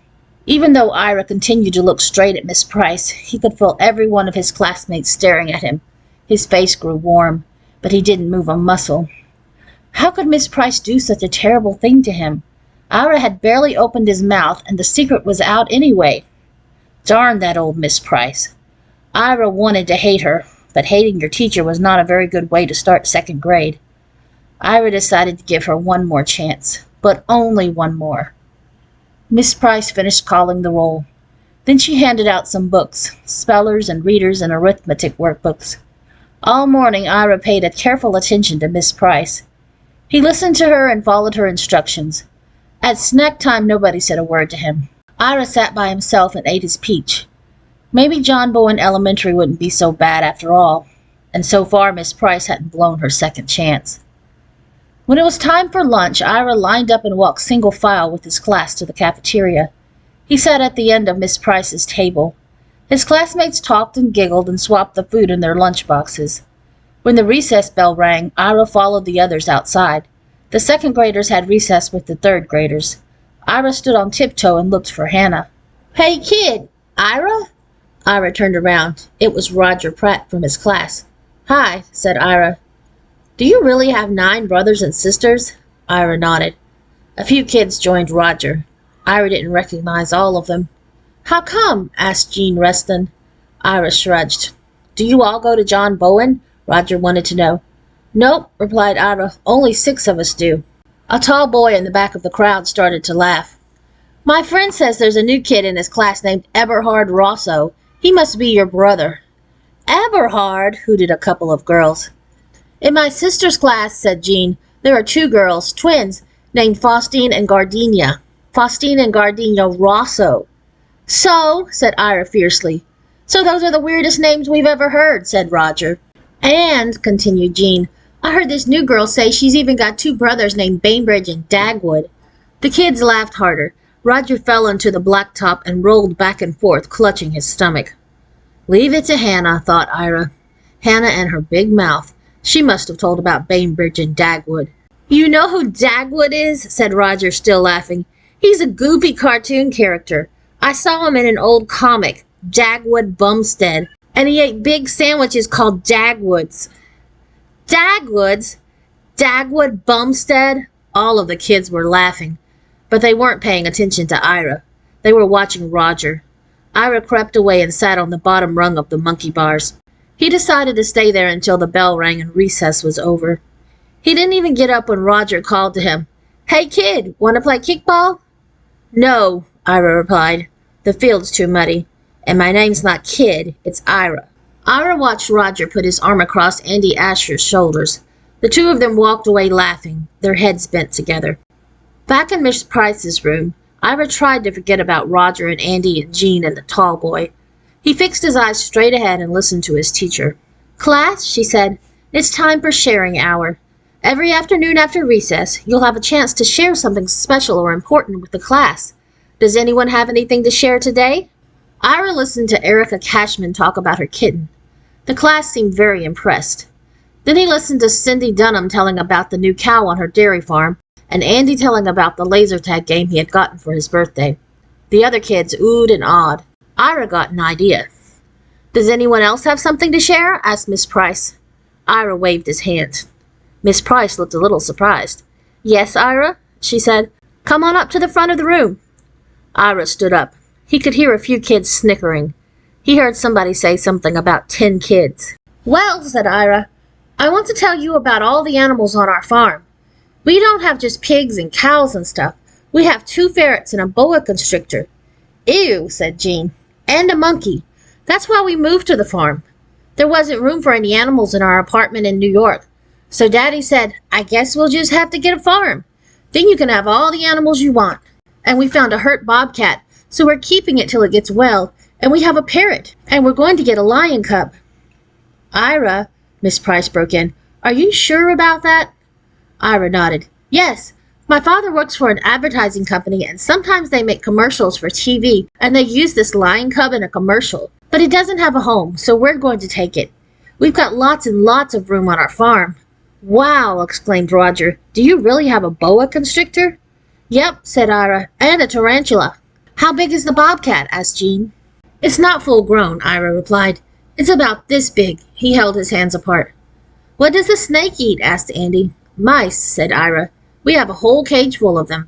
Even though Ira continued to look straight at Miss Price, he could feel every one of his classmates staring at him. His face grew warm, but he didn't move a muscle. How could Miss Price do such a terrible thing to him? Ira had barely opened his mouth, and the secret was out anyway. Darn that old Miss Price. Ira wanted to hate her, but hating your teacher was not a very good way to start second grade. Ira decided to give her one more chance, but only one more. Miss Price finished calling the roll. Then she handed out some books, spellers and readers and arithmetic workbooks. All morning Ira paid a careful attention to Miss Price. He listened to her and followed her instructions. At snack time nobody said a word to him. Ira sat by himself and ate his peach. Maybe John Bowen Elementary wouldn't be so bad after all, and so far Miss Price hadn't blown her second chance. When it was time for lunch, Ira lined up and walked single file with his class to the cafeteria. He sat at the end of Miss Price's table. His classmates talked and giggled and swapped the food in their lunch boxes. When the recess bell rang, Ira followed the others outside. The second graders had recess with the third graders. Ira stood on tiptoe and looked for Hannah. "Hey, kid, Ira?" Ira turned around. It was Roger Pratt from his class. "Hi," said Ira. "Do you really have 9 brothers and sisters?" Ira nodded. A few kids joined Roger. Ira didn't recognize all of them. "How come?" asked Jean Reston. Ira shrugged. "Do you all go to John Bowen?" Roger wanted to know. "Nope," replied Ira. "Only 6 of us do." A tall boy in the back of the crowd started to laugh. My friend says there's a new kid in his class named Eberhard Rosso. He must be your brother. Eberhard, hooted a couple of girls. In my sister's class, said Jean, there are 2 girls, twins, named Faustine and Gardenia. Faustine and Gardenia Rosso. So, said Ira fiercely. So those are the weirdest names we've ever heard, said Roger. And, continued Jean, I heard this new girl say she's even got 2 brothers named Bainbridge and Dagwood. The kids laughed harder. Roger fell onto the blacktop and rolled back and forth, clutching his stomach. Leave it to Hannah, thought Ira. Hannah and her big mouth. She must have told about Bainbridge and Dagwood. You know who Dagwood is? Said Roger, still laughing. He's a goofy cartoon character. I saw him in an old comic, Dagwood Bumstead, and he ate big sandwiches called Dagwoods. Dagwoods? Dagwood Bumstead? All of the kids were laughing, but they weren't paying attention to Ira. They were watching Roger. Ira crept away and sat on the bottom rung of the monkey bars. He decided to stay there until the bell rang and recess was over. He didn't even get up when Roger called to him. Hey kid, want to play kickball? No, Ira replied. The field's too muddy. And my name's not Kid, it's Ira. Ira watched Roger put his arm across Andy Asher's shoulders. The 2 of them walked away laughing, their heads bent together. Back in Miss Price's room, Ira tried to forget about Roger and Andy and Jean and the tall boy. He fixed his eyes straight ahead and listened to his teacher. Class, she said, it's time for sharing hour. Every afternoon after recess, you'll have a chance to share something special or important with the class. Does anyone have anything to share today? Ira listened to Erica Cashman talk about her kitten. The class seemed very impressed. Then he listened to Cindy Dunham telling about the new cow on her dairy farm, and Andy telling about the laser tag game he had gotten for his birthday. The other kids oohed and awed. Ira got an idea. Does anyone else have something to share? Asked Miss Price. Ira waved his hand. Miss Price looked a little surprised. Yes, Ira, she said. Come on up to the front of the room. Ira stood up. He could hear a few kids snickering. He heard somebody say something about 10 kids. Well, said Ira, I want to tell you about all the animals on our farm. We don't have just pigs and cows and stuff. We have 2 ferrets and a boa constrictor. Ew, said Jean. And a monkey. That's why we moved to the farm. There wasn't room for any animals in our apartment in New York. So Daddy said, I guess we'll just have to get a farm. Then you can have all the animals you want. And we found a hurt bobcat, so we're keeping it till it gets well. And we have a parrot. And we're going to get a lion cub. Ira, Miss Price broke in, are you sure about that? Ira nodded. Yes. My father works for an advertising company, and sometimes they make commercials for TV, and they use this lion cub in a commercial. But it doesn't have a home, so we're going to take it. We've got lots and lots of room on our farm. Wow, exclaimed Roger. Do you really have a boa constrictor? Yep, said Ira, and a tarantula. How big is the bobcat? Asked Jean. It's not full grown, Ira replied. It's about this big. He held his hands apart. What does the snake eat? Asked Andy. Mice, said Ira. We have a whole cage full of them.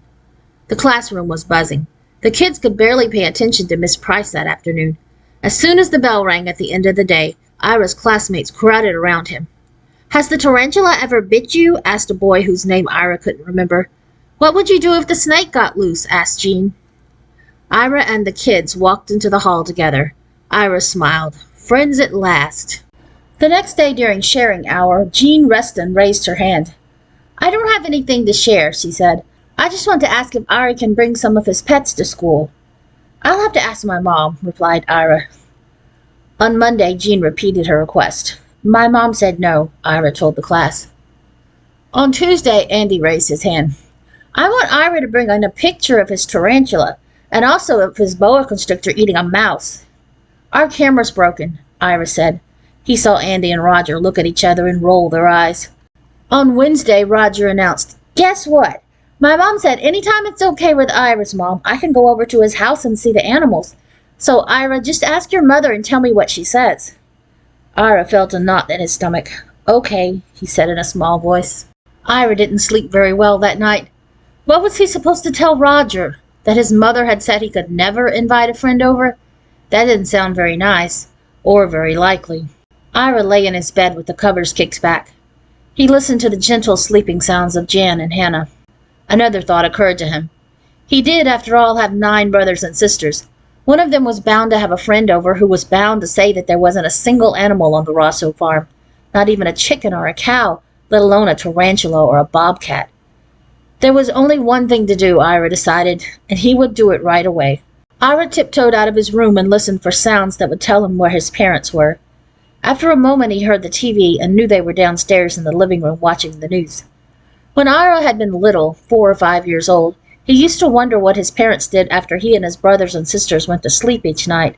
The classroom was buzzing. The kids could barely pay attention to Miss Price that afternoon. As soon as the bell rang at the end of the day, Ira's classmates crowded around him. Has the tarantula ever bit you? Asked a boy whose name Ira couldn't remember. What would you do if the snake got loose? Asked Jean. Ira and the kids walked into the hall together. Ira smiled. Friends at last. The next day during sharing hour, Jean Reston raised her hand. I don't have anything to share, she said. I just want to ask if Ira can bring some of his pets to school. I'll have to ask my mom, replied Ira. On Monday, Jean repeated her request. My mom said no, Ira told the class. On Tuesday, Andy raised his hand. I want Ira to bring in a picture of his tarantula, and also of his boa constrictor eating a mouse. Our camera's broken, Ira said. He saw Andy and Roger look at each other and roll their eyes. On Wednesday, Roger announced, Guess what? My mom said anytime it's okay with Ira's mom, I can go over to his house and see the animals. So, Ira, just ask your mother and tell me what she says. Ira felt a knot in his stomach. Okay, he said in a small voice. Ira didn't sleep very well that night. What was he supposed to tell Roger? That his mother had said he could never invite a friend over? That didn't sound very nice, or very likely. Ira lay in his bed with the covers kicked back. He listened to the gentle sleeping sounds of Jan and Hannah. Another thought occurred to him. He did, after all, have 9 brothers and sisters. One of them was bound to have a friend over who was bound to say that there wasn't a single animal on the Rosso farm, not even a chicken or a cow, let alone a tarantula or a bobcat. There was only one thing to do, Ira decided, and he would do it right away. Ira tiptoed out of his room and listened for sounds that would tell him where his parents were. After a moment he heard the TV and knew they were downstairs in the living room watching the news. When Ira had been little, 4 or 5 years old, he used to wonder what his parents did after he and his brothers and sisters went to sleep each night.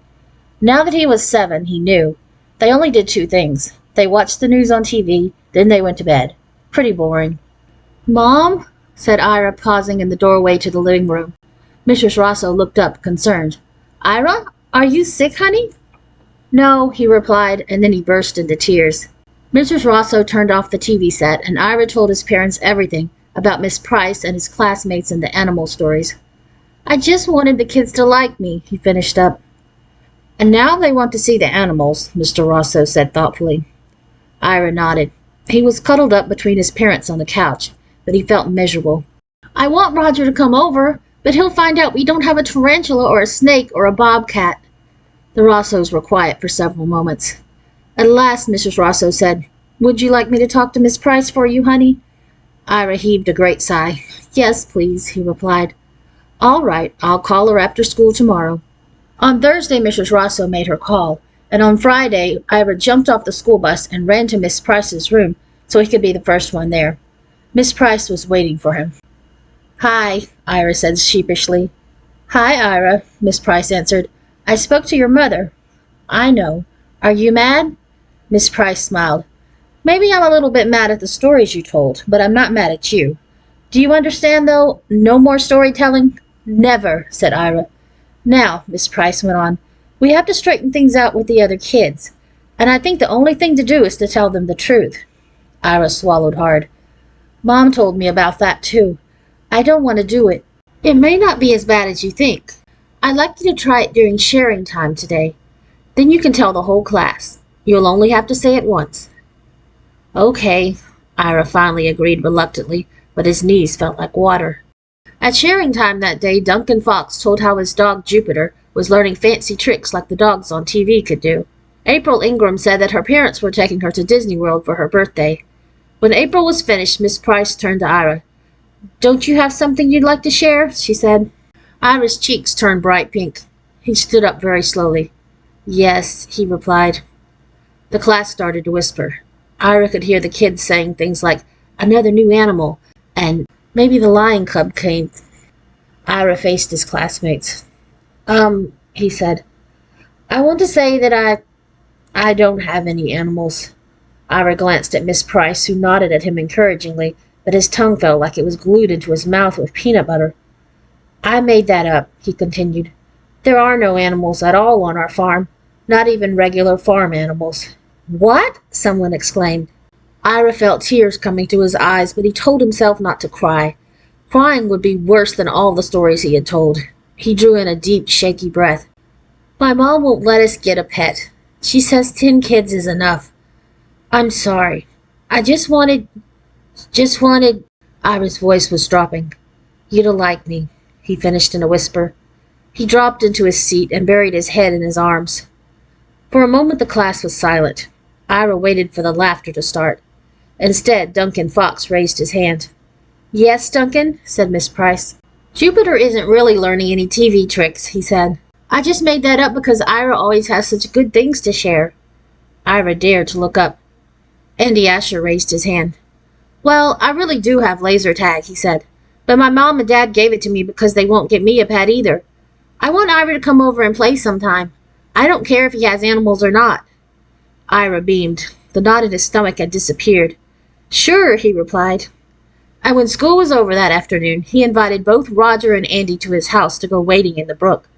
Now that he was 7, he knew. They only did 2 things. They watched the news on TV, then they went to bed. Pretty boring. "Mom?" said Ira, pausing in the doorway to the living room. Mrs. Rosso looked up, concerned. "Ira, are you sick, honey?" "No," he replied, and then he burst into tears. Mrs. Rosso turned off the TV set, and Ira told his parents everything about Miss Price and his classmates and the animal stories. "I just wanted the kids to like me," he finished up. "And now they want to see the animals," Mr. Rosso said thoughtfully. Ira nodded. He was cuddled up between his parents on the couch, but he felt miserable. "I want Roger to come over, but he'll find out we don't have a tarantula or a snake or a bobcat." The Rossos were quiet for several moments. At last Mrs. Rosso said, "Would you like me to talk to Miss Price for you, honey?" Ira heaved a great sigh. "Yes, please," he replied. "All right, I'll call her after school tomorrow." On Thursday, Mrs. Rosso made her call, and on Friday, Ira jumped off the school bus and ran to Miss Price's room so he could be the first one there. Miss Price was waiting for him. "Hi," Ira said sheepishly. "Hi, Ira," Miss Price answered. "I spoke to your mother." "I know. Are you mad?" Miss Price smiled. "Maybe I'm a little bit mad at the stories you told, but I'm not mad at you. Do you understand, though? No more storytelling?" "Never," said Ira. "Now," Miss Price went on, "we have to straighten things out with the other kids, and I think the only thing to do is to tell them the truth." Ira swallowed hard. "Mom told me about that, too. I don't want to do it. It may not be as bad as you think. I'd like you to try it during sharing time today. Then you can tell the whole class. You'll only have to say it once." "Okay," Ira finally agreed reluctantly, but his knees felt like water. At sharing time that day, Duncan Fox told how his dog Jupiter was learning fancy tricks like the dogs on TV could do. April Ingram said that her parents were taking her to Disney World for her birthday. When April was finished, Miss Price turned to Ira. "Don't you have something you'd like to share?" she said. Ira's cheeks turned bright pink. He stood up very slowly. "Yes," he replied. The class started to whisper. Ira could hear the kids saying things like, "Another new animal," and "Maybe the lion cub came." Ira faced his classmates. He said, "I want to say that I don't have any animals." Ira glanced at Miss Price, who nodded at him encouragingly, but his tongue felt like it was glued into his mouth with peanut butter. "I made that up," he continued. "There are no animals at all on our farm, not even regular farm animals." "What?" someone exclaimed. Ira felt tears coming to his eyes, but he told himself not to cry. Crying would be worse than all the stories he had told. He drew in a deep, shaky breath. "My mom won't let us get a pet. She says 10 kids is enough. I'm sorry. I just wanted... Ira's voice was dropping. "You to like me," he finished in a whisper. He dropped into his seat and buried his head in his arms. For a moment the class was silent. Ira waited for the laughter to start. Instead, Duncan Fox raised his hand. "Yes, Duncan," said Miss Price. "Jupiter isn't really learning any TV tricks," he said. "I just made that up because Ira always has such good things to share." Ira dared to look up. Andy Asher raised his hand. "Well, I really do have laser tag," he said. "But my mom and dad gave it to me because they won't get me a pet either. I want Ira to come over and play sometime. I don't care if he has animals or not." Ira beamed. The knot in his stomach had disappeared. "Sure," he replied. And when school was over that afternoon, he invited both Roger and Andy to his house to go wading in the brook.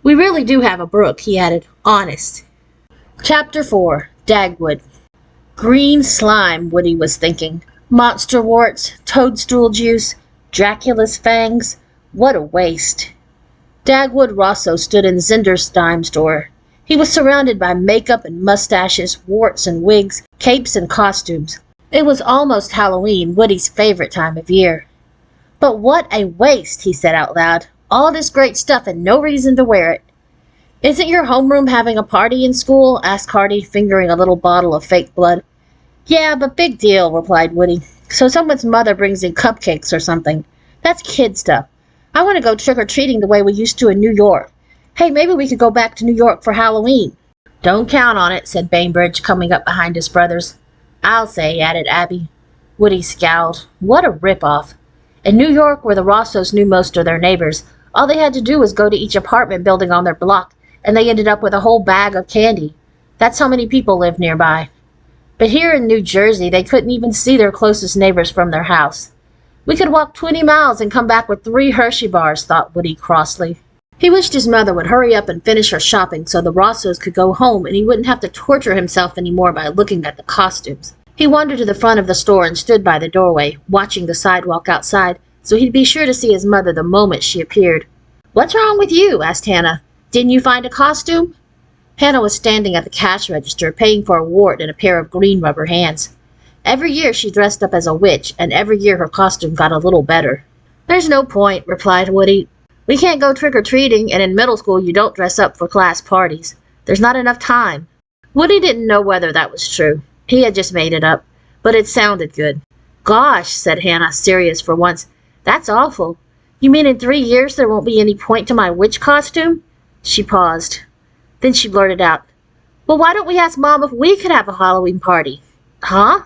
"We really do have a brook," he added. "Honest." Chapter 4. Dagwood. Green slime, Woody was thinking. Monster warts, toadstool juice, Dracula's fangs. What a waste. Dagwood Rosso stood in Zinder's dime store. He was surrounded by makeup and mustaches, warts and wigs, capes and costumes. It was almost Halloween, Woody's favorite time of year. "But what a waste," he said out loud. All this great stuff and no reason to wear it. Isn't your homeroom having a party in school? Asked Hardy, fingering a little bottle of fake blood. Yeah, but big deal, replied Woody. So someone's mother brings in cupcakes or something. That's kid stuff. I want to go trick-or-treating the way we used to in New York. Hey, maybe we could go back to New York for Halloween. Don't count on it, said Bainbridge, coming up behind his brothers. I'll say, added Abby. Woody scowled. What a rip-off. In New York, where the Rossos knew most of their neighbors, all they had to do was go to each apartment building on their block, and they ended up with a whole bag of candy. That's how many people lived nearby. But here in New Jersey, they couldn't even see their closest neighbors from their house. We could walk 20 miles and come back with 3 Hershey bars, thought Woody crossly. He wished his mother would hurry up and finish her shopping so the Rossos could go home and he wouldn't have to torture himself anymore by looking at the costumes. He wandered to the front of the store and stood by the doorway, watching the sidewalk outside, so he'd be sure to see his mother the moment she appeared. What's wrong with you? Asked Hannah. Didn't you find a costume? Hannah was standing at the cash register, paying for a wart and a pair of green rubber hands. Every year she dressed up as a witch, and every year her costume got a little better. There's no point, replied Woody. We can't go trick-or-treating, and in middle school you don't dress up for class parties. There's not enough time. Woody didn't know whether that was true. He had just made it up, but it sounded good. Gosh, said Hannah, serious for once. That's awful. You mean in 3 years there won't be any point to my witch costume? She paused. Then she blurted out, well, why don't we ask Mom if we could have a Halloween party? Huh?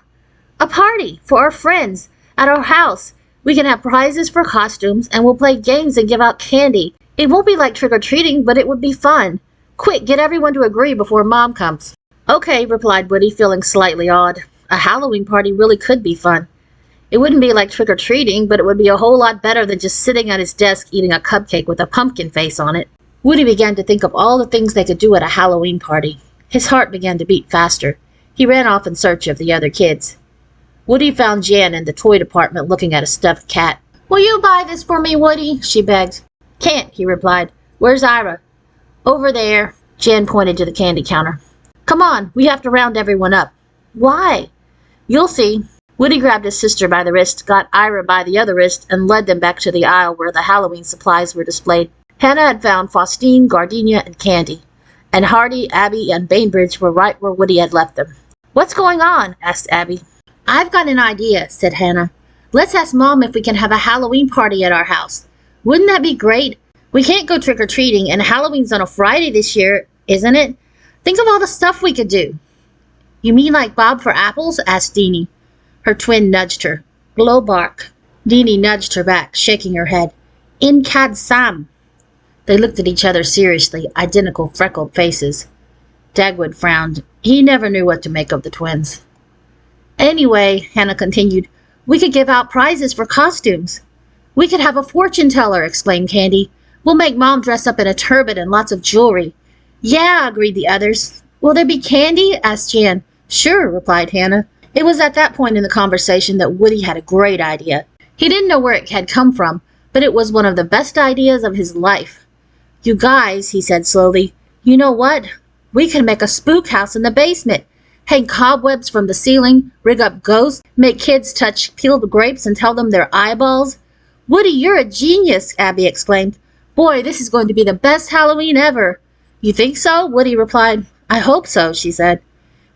A party for our friends at our house. We can have prizes for costumes, and we'll play games and give out candy. It won't be like trick-or-treating, but it would be fun. Quick, get everyone to agree before Mom comes. Okay, replied Woody, feeling slightly awed. A Halloween party really could be fun. It wouldn't be like trick-or-treating, but it would be a whole lot better than just sitting at his desk eating a cupcake with a pumpkin face on it. Woody began to think of all the things they could do at a Halloween party. His heart began to beat faster. He ran off in search of the other kids. Woody found Jan in the toy department looking at a stuffed cat. Will you buy this for me, Woody? She begged. Can't, he replied. Where's Ira? Over there. Jan pointed to the candy counter. Come on, we have to round everyone up. Why? You'll see. Woody grabbed his sister by the wrist, got Ira by the other wrist, and led them back to the aisle where the Halloween supplies were displayed. Hannah had found Faustine, gardenia, and candy, and Hardy, Abby, and Bainbridge were right where Woody had left them. What's going on? Asked Abby. I've got an idea, said Hannah. Let's ask Mom if we can have a Halloween party at our house. Wouldn't that be great? We can't go trick-or-treating, and Halloween's on a Friday this year, isn't it? Think of all the stuff we could do. You mean like Bob for apples? Asked Deanie. Her twin nudged her. Blow bark. Deanie nudged her back, shaking her head. In cad Sam. They looked at each other seriously, identical freckled faces. Dagwood frowned. He never knew what to make of the twins. Anyway, Hannah continued, we could give out prizes for costumes. We could have a fortune teller, exclaimed Candy. We'll make Mom dress up in a turban and lots of jewelry. Yeah, agreed the others. Will there be candy? Asked Jan. Sure, replied Hannah. It was at that point in the conversation that Woody had a great idea. He didn't know where it had come from, but it was one of the best ideas of his life. You guys, he said slowly, you know what? We can make a spook house in the basement. Hang cobwebs from the ceiling, rig up ghosts, make kids touch peeled grapes and tell them they're eyeballs. Woody, you're a genius, Abby exclaimed. Boy, this is going to be the best Halloween ever. You think so? Woody replied. I hope so, she said.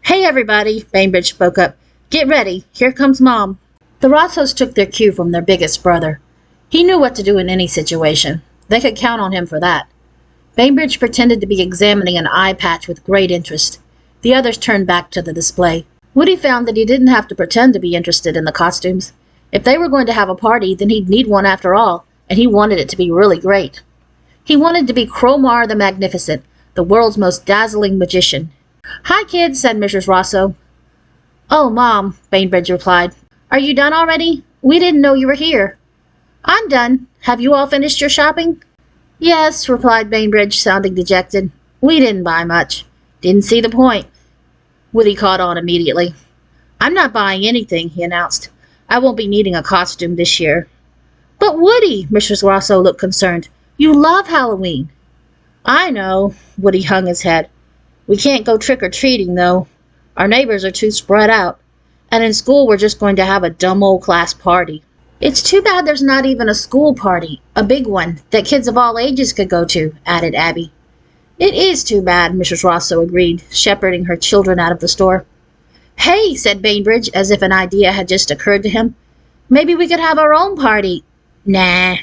Hey, everybody, Bainbridge spoke up. Get ready. Here comes Mom. The Rossos took their cue from their biggest brother. He knew what to do in any situation. They could count on him for that. Bainbridge pretended to be examining an eye patch with great interest. The others turned back to the display. Woody found that he didn't have to pretend to be interested in the costumes. If they were going to have a party, then he'd need one after all, and he wanted it to be really great. He wanted to be Cromar the Magnificent, the world's most dazzling magician. Hi, kids, said Mrs. Rosso. Oh, Mom, Bainbridge replied. Are you done already? We didn't know you were here. I'm done. Have you all finished your shopping? Yes, replied Bainbridge, sounding dejected. We didn't buy much. Didn't see the point. Woody caught on immediately. I'm not buying anything, he announced. I won't be needing a costume this year. But Woody, Mrs. Rosso looked concerned. You love Halloween. I know, Woody hung his head. We can't go trick-or-treating, though. Our neighbors are too spread out. And in school, we're just going to have a dumb old class party. It's too bad there's not even a school party, a big one, that kids of all ages could go to, added Abby. It is too bad, Mrs. Rosso agreed, shepherding her children out of the store. Hey, said Bainbridge, as if an idea had just occurred to him. Maybe we could have our own party. Nah.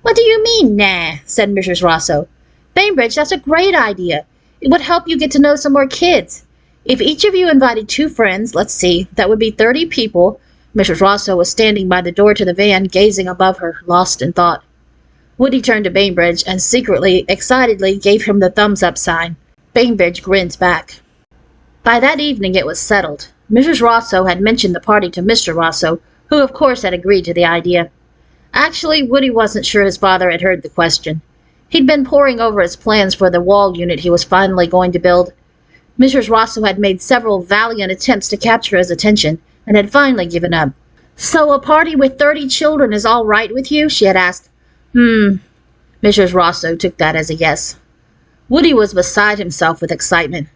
What do you mean, nah? Said Mrs. Rosso. Bainbridge, that's a great idea. It would help you get to know some more kids. If each of you invited 2 friends, let's see, that would be 30 people. Mrs. Rosso was standing by the door to the van, gazing above her, lost in thought. Woody turned to Bainbridge and secretly, excitedly, gave him the thumbs-up sign. Bainbridge grinned back. By that evening it was settled. Mrs. Rosso had mentioned the party to Mr. Rosso, who of course had agreed to the idea. Actually, Woody wasn't sure his father had heard the question. He'd been poring over his plans for the wall unit he was finally going to build. Mrs. Rosso had made several valiant attempts to capture his attention, and had finally given up. So a party with 30 children is all right with you? She had asked. Mrs. Rosso took that as a yes. Woody was beside himself with excitement.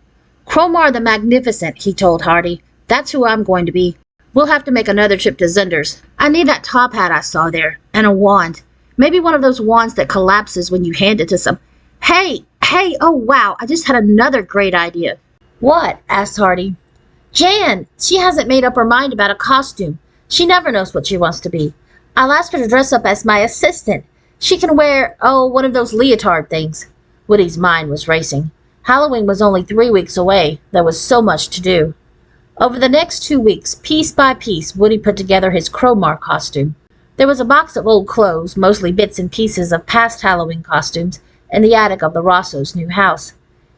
Cromar the Magnificent, he told Hardy. That's who I'm going to be. We'll have to make another trip to Zinder's. I need that top hat I saw there, and a wand. Maybe one of those wands that collapses when you hand it to some... Hey, oh wow, I just had another great idea. What? Asked Hardy. Jan, she hasn't made up her mind about a costume. She never knows what she wants to be. I'll ask her to dress up as my assistant. She can wear, one of those leotard things. Woody's mind was racing. Halloween was only 3 weeks away. There was so much to do. Over the next 2 weeks, piece by piece, Woody put together his Cromar costume. There was a box of old clothes, mostly bits and pieces of past Halloween costumes, in the attic of the Rossos' new house.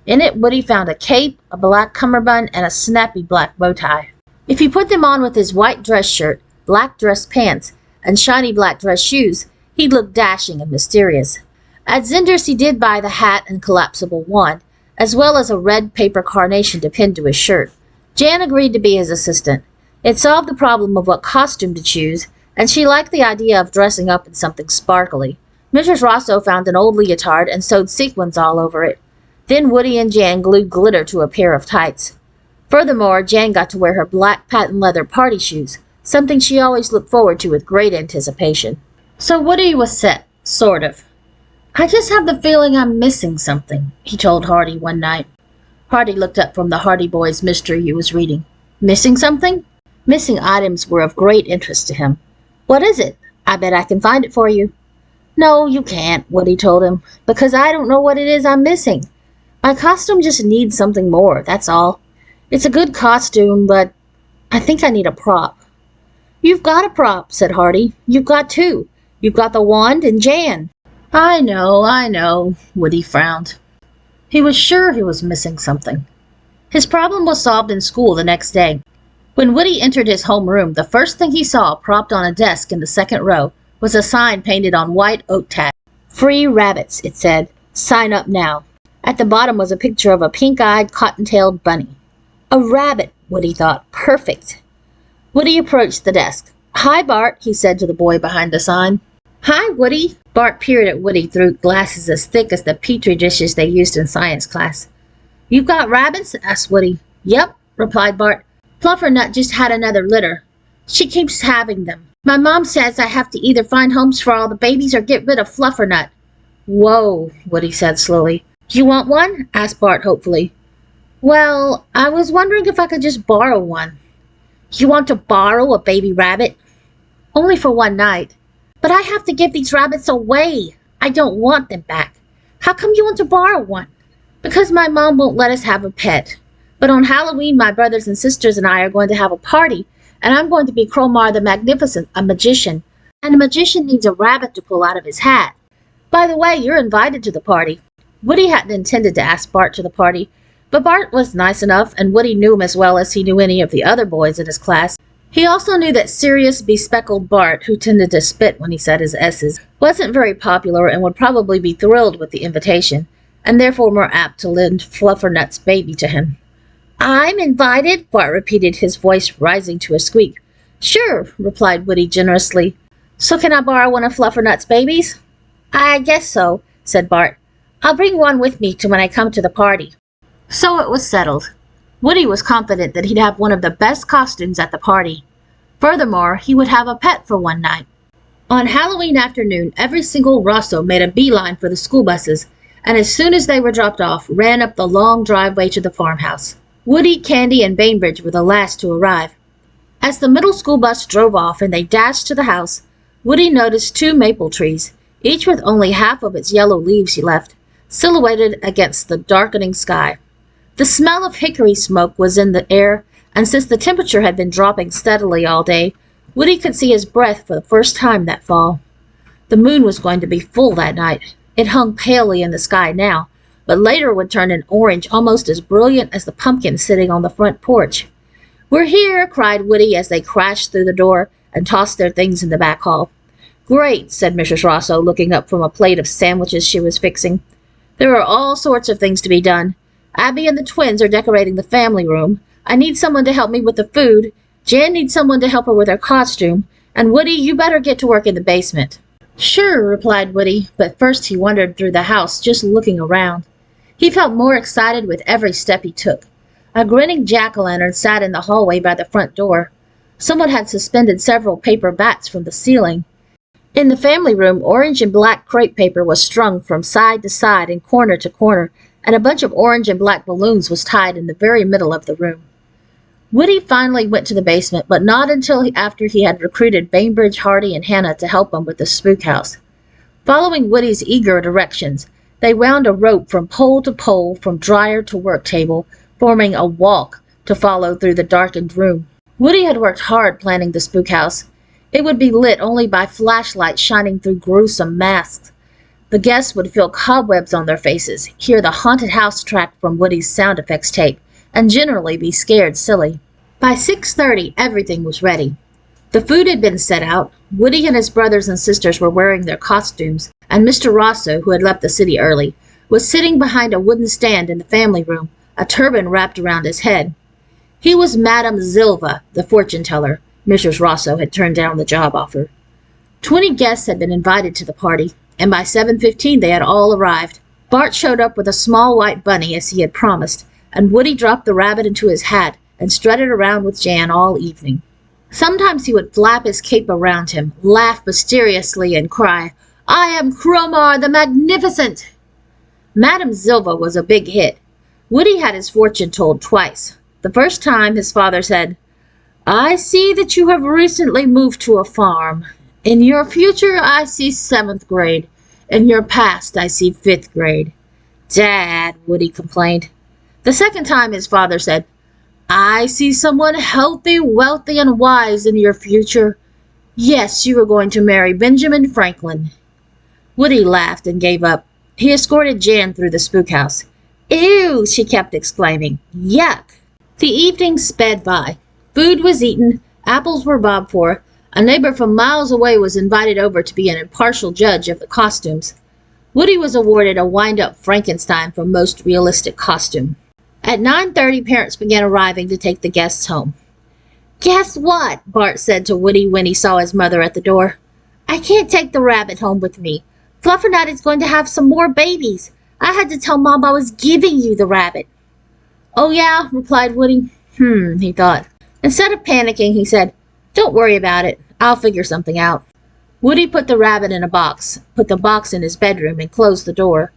In it, Woody found a cape, a black cummerbund, and a snappy black bow tie. If he put them on with his white dress shirt, black dress pants, and shiny black dress shoes, he'd look dashing and mysterious. At Zinder's he did buy the hat and collapsible wand, as well as a red paper carnation to pin to his shirt. Jan agreed to be his assistant. It solved the problem of what costume to choose, and she liked the idea of dressing up in something sparkly. Mrs. Rosso found an old leotard and sewed sequins all over it. Then Woody and Jan glued glitter to a pair of tights. Furthermore, Jan got to wear her black patent leather party shoes, something she always looked forward to with great anticipation. So Woody was set, sort of. I just have the feeling I'm missing something, he told Hardy one night. Hardy looked up from the Hardy Boys mystery he was reading. Missing something? Missing items were of great interest to him. What is it? I bet I can find it for you. No, you can't, Woody told him, because I don't know what it is I'm missing. My costume just needs something more, that's all. It's a good costume, but I think I need a prop. You've got a prop, said Hardy. You've got 2. You've got the wand and Jan. I know, Woody frowned. He was sure he was missing something. His problem was solved in school the next day. When Woody entered his homeroom, the first thing he saw propped on a desk in the second row was a sign painted on white oak tack. Free rabbits, it said. Sign up now. At the bottom was a picture of a pink-eyed, cotton-tailed bunny. A rabbit, Woody thought. Perfect. Woody approached the desk. Hi, Bart, he said to the boy behind the sign. Hi, Woody. Bart peered at Woody through glasses as thick as the petri dishes they used in science class. You've got rabbits? Asked Woody. Yep, replied Bart. Fluffernut just had another litter. She keeps having them. My mom says I have to either find homes for all the babies or get rid of Fluffernut. Whoa, Woody said slowly. You want one? Asked Bart hopefully. Well, I was wondering if I could just borrow one. You want to borrow a baby rabbit? Only for one night. But I have to give these rabbits away. I don't want them back. How come you want to borrow one? Because my mom won't let us have a pet. But on Halloween, my brothers and sisters and I are going to have a party, and I'm going to be Cromar the Magnificent, a magician. And a magician needs a rabbit to pull out of his hat. By the way, you're invited to the party. Woody hadn't intended to ask Bart to the party, but Bart was nice enough, and Woody knew him as well as he knew any of the other boys in his class. He also knew that serious, bespectacled Bart, who tended to spit when he said his S's, wasn't very popular and would probably be thrilled with the invitation, and therefore more apt to lend Fluffernut's baby to him. I'm invited? Bart repeated, his voice rising to a squeak. Sure, replied Woody generously. So can I borrow one of Fluffernut's babies? I guess so, said Bart. I'll bring one with me to when I come to the party. So it was settled. Woody was confident that he'd have one of the best costumes at the party. Furthermore, he would have a pet for one night. On Halloween afternoon, every single Rosso made a beeline for the school buses, and as soon as they were dropped off, ran up the long driveway to the farmhouse. Woody, Candy, and Bainbridge were the last to arrive. As the middle school bus drove off and they dashed to the house, Woody noticed 2 maple trees, each with only half of its yellow leaves left, silhouetted against the darkening sky. The smell of hickory smoke was in the air, and since the temperature had been dropping steadily all day, Woody could see his breath for the first time that fall. The moon was going to be full that night. It hung palely in the sky now, but later would turn an orange almost as brilliant as the pumpkin sitting on the front porch. "We're here!" cried Woody as they crashed through the door and tossed their things in the back hall. "Great," said Mrs. Rosso, looking up from a plate of sandwiches she was fixing. "There are all sorts of things to be done. Abby and the twins are decorating the family room. I need someone to help me with the food. Jan needs someone to help her with her costume. And Woody, you better get to work in the basement." "Sure," replied Woody, but first he wandered through the house, just looking around. He felt more excited with every step he took. A grinning jack-o'-lantern sat in the hallway by the front door. Someone had suspended several paper bats from the ceiling. In the family room, orange and black crepe paper was strung from side to side and corner to corner, and a bunch of orange and black balloons was tied in the very middle of the room. Woody finally went to the basement, but not until after he had recruited Bainbridge, Hardy, and Hannah to help him with the spook house. Following Woody's eager directions, they wound a rope from pole to pole, from dryer to work table, forming a walk to follow through the darkened room. Woody had worked hard planning the spook house. It would be lit only by flashlights shining through gruesome masks. The guests would feel cobwebs on their faces, hear the haunted house track from Woody's sound effects tape, and generally be scared silly. By 6:30, everything was ready. The food had been set out. Woody and his brothers and sisters were wearing their costumes, and Mr. Rosso, who had left the city early, was sitting behind a wooden stand in the family room, a turban wrapped around his head. He was Madame Zilva, the fortune teller. Mrs. Rosso had turned down the job offer. 20 guests had been invited to the party, and by 7:15 they had all arrived. Bart showed up with a small white bunny as he had promised, and Woody dropped the rabbit into his hat and strutted around with Jan all evening. Sometimes he would flap his cape around him, laugh mysteriously, and cry, "I am Cromar the Magnificent!" Madame Zilva was a big hit. Woody had his fortune told twice. The first time his father said, "I see that you have recently moved to a farm. In your future I see 7th grade. In your past I see 5th grade." "Dad," Woody complained. The second time his father said, "I see someone healthy, wealthy, and wise in your future. Yes, you are going to marry Benjamin Franklin." Woody laughed and gave up. He escorted Jan through the spook house. "Ew," she kept exclaiming. "Yuck." The evening sped by. Food was eaten, apples were bobbed for. A neighbor from miles away was invited over to be an impartial judge of the costumes. Woody was awarded a wind-up Frankenstein for most realistic costume. At 9:30, parents began arriving to take the guests home. "Guess what?" Bart said to Woody when he saw his mother at the door. "I can't take the rabbit home with me. Fluffernutt is going to have some more babies. I had to tell Mom I was giving you the rabbit." "Oh yeah," replied Woody. He thought. Instead of panicking, he said, "Don't worry about it. I'll figure something out." Woody put the rabbit in a box, put the box in his bedroom, and closed the door.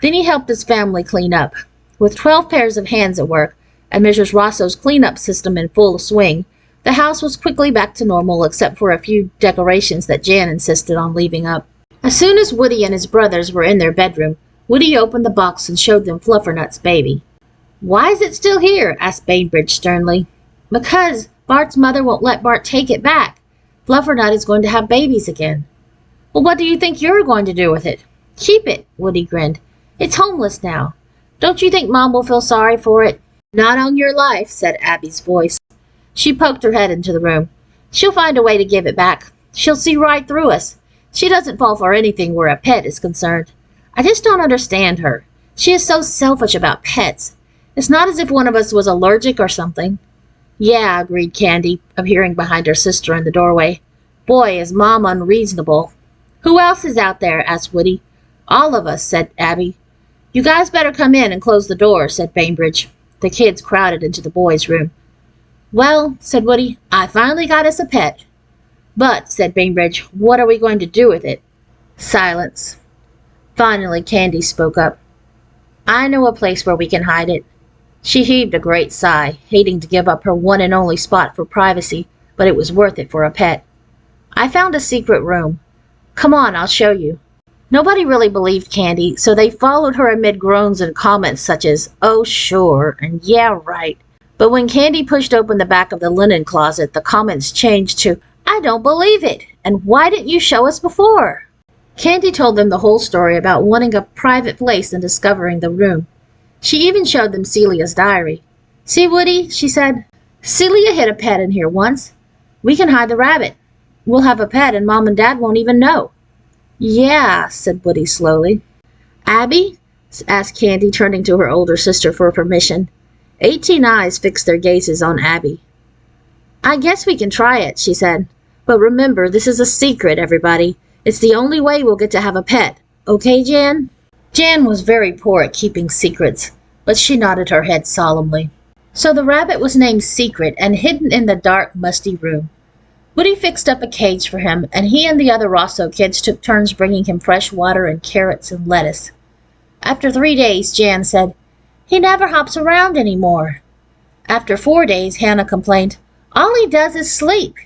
Then he helped his family clean up. With 12 pairs of hands at work, and Mrs. Rosso's cleanup system in full swing, the house was quickly back to normal except for a few decorations that Jan insisted on leaving up. As soon as Woody and his brothers were in their bedroom, Woody opened the box and showed them Fluffernutt's baby. "Why is it still here?" asked Bainbridge sternly. "Because Bart's mother won't let Bart take it back. Fluffernutt is going to have babies again." "Well, what do you think you're going to do with it?" "Keep it," Woody grinned. "It's homeless now. Don't you think Mom will feel sorry for it?" "Not on your life," said Abby's voice. She poked her head into the room. "She'll find a way to give it back. She'll see right through us. She doesn't fall for anything where a pet is concerned. I just don't understand her. She is so selfish about pets. It's not as if one of us was allergic or something." "Yeah," agreed Candy, appearing behind her sister in the doorway. "Boy, is Mom unreasonable." "Who else is out there?" asked Woody. "All of us," said Abby. "You guys better come in and close the door," said Bainbridge. The kids crowded into the boys' room. "Well," said Woody, "I finally got us a pet." But, said Bainbridge, what are we going to do with it? Silence. Finally, Candy spoke up. I know a place where we can hide it. She heaved a great sigh, hating to give up her one and only spot for privacy, but it was worth it for a pet. I found a secret room. Come on, I'll show you. Nobody really believed Candy, so they followed her amid groans and comments such as, oh sure, and yeah right. But when Candy pushed open the back of the linen closet, the comments changed to, I don't believe it, and why didn't you show us before? Candy told them the whole story about wanting a private place and discovering the room. She even showed them Celia's diary. See, Woody, she said, Celia hid a pet in here once. We can hide the rabbit. We'll have a pet and Mom and Dad won't even know. Yeah, said Woody slowly. Abby? Asked Candy, turning to her older sister for permission. 18 eyes fixed their gazes on Abby. I guess we can try it, she said. But remember, this is a secret, everybody. It's the only way we'll get to have a pet. Okay, Jan? Jan was very poor at keeping secrets, but she nodded her head solemnly. So the rabbit was named Secret and hidden in the dark, musty room. Woody fixed up a cage for him, and he and the other Rosso kids took turns bringing him fresh water and carrots and lettuce. After 3 days, Jan said, He never hops around anymore. After 4 days, Hannah complained, All he does is sleep.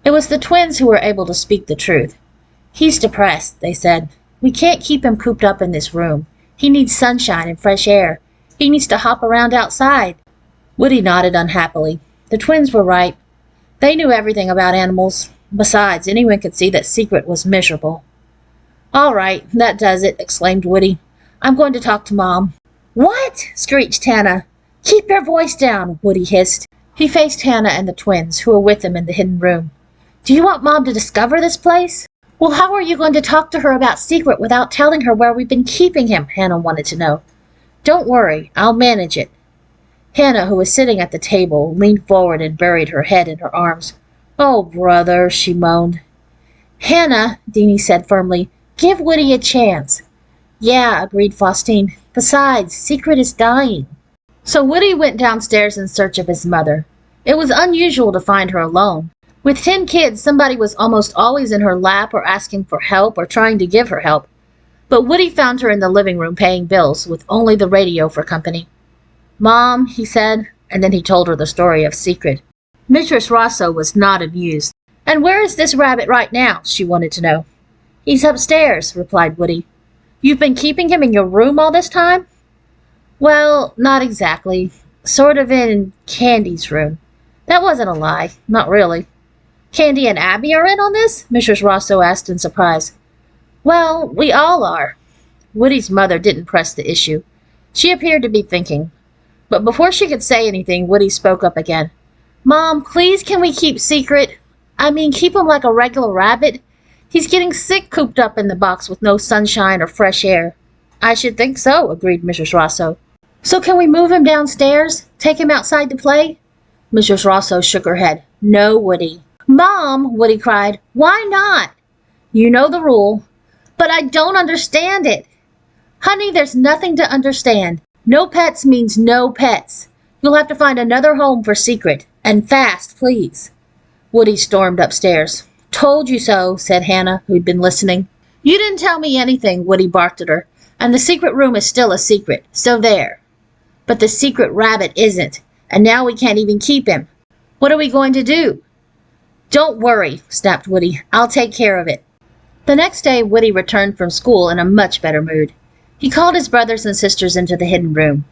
It was the twins who were able to speak the truth. He's depressed, they said. We can't keep him cooped up in this room. He needs sunshine and fresh air. He needs to hop around outside. Woody nodded unhappily. The twins were right. They knew everything about animals. Besides, anyone could see that Secret was miserable. All right, that does it, exclaimed Woody. I'm going to talk to Mom. What? Screeched Hannah. Keep your voice down, Woody hissed. He faced Hannah and the twins, who were with him in the hidden room. Do you want Mom to discover this place? Well, how are you going to talk to her about Secret without telling her where we've been keeping him? Hannah wanted to know. Don't worry, I'll manage it. Hannah, who was sitting at the table, leaned forward and buried her head in her arms. Oh, brother, she moaned. Hannah, Deanie said firmly, give Woody a chance. Yeah, agreed Faustine. Besides, Secret is dying. So Woody went downstairs in search of his mother. It was unusual to find her alone. With 10 kids, somebody was almost always in her lap or asking for help or trying to give her help. But Woody found her in the living room paying bills with only the radio for company. Mom, he said, and then he told her the story of Secret. Mistress Rosso was not amused. And where is this rabbit right now? She wanted to know. He's upstairs, replied Woody. You've been keeping him in your room all this time? Well, not exactly. Sort of in Candy's room. That wasn't a lie. Not really. Candy and Abby are in on this? Mistress Rosso asked in surprise. Well, we all are. Woody's mother didn't press the issue. She appeared to be thinking. But before she could say anything, Woody spoke up again. Mom, please can we keep Secret? I mean, keep him like a regular rabbit? He's getting sick cooped up in the box with no sunshine or fresh air. I should think so, agreed Mrs. Rosso. So can we move him downstairs? Take him outside to play? Mrs. Rosso shook her head. No, Woody. Mom, Woody cried, why not? You know the rule. But I don't understand it. Honey, there's nothing to understand. No pets means no pets. You'll have to find another home for Secret. And fast, please. Woody stormed upstairs. Told you so, said Hannah, who'd been listening. You didn't tell me anything, Woody barked at her. And the secret room is still a secret, so there. But the secret rabbit isn't, and now we can't even keep him. What are we going to do? Don't worry, snapped Woody. I'll take care of it. The next day, Woody returned from school in a much better mood. He called his brothers and sisters into the hidden room.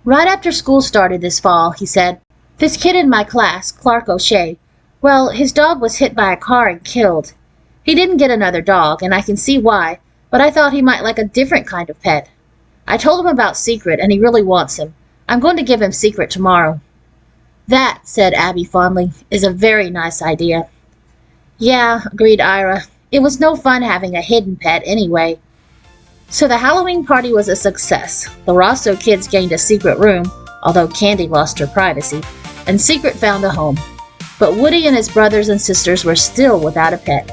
Right after school started this fall, he said, this kid in my class, Clark O'Shea, well, his dog was hit by a car and killed. He didn't get another dog, and I can see why, but I thought he might like a different kind of pet. I told him about Secret, and he really wants him. I'm going to give him Secret tomorrow. That, said Abby fondly, is a very nice idea. Yeah, agreed Ira. It was no fun having a hidden pet anyway. So the Halloween party was a success. The Rosso kids gained a secret room, although Candy lost her privacy, and Secret found a home. But Woody and his brothers and sisters were still without a pet.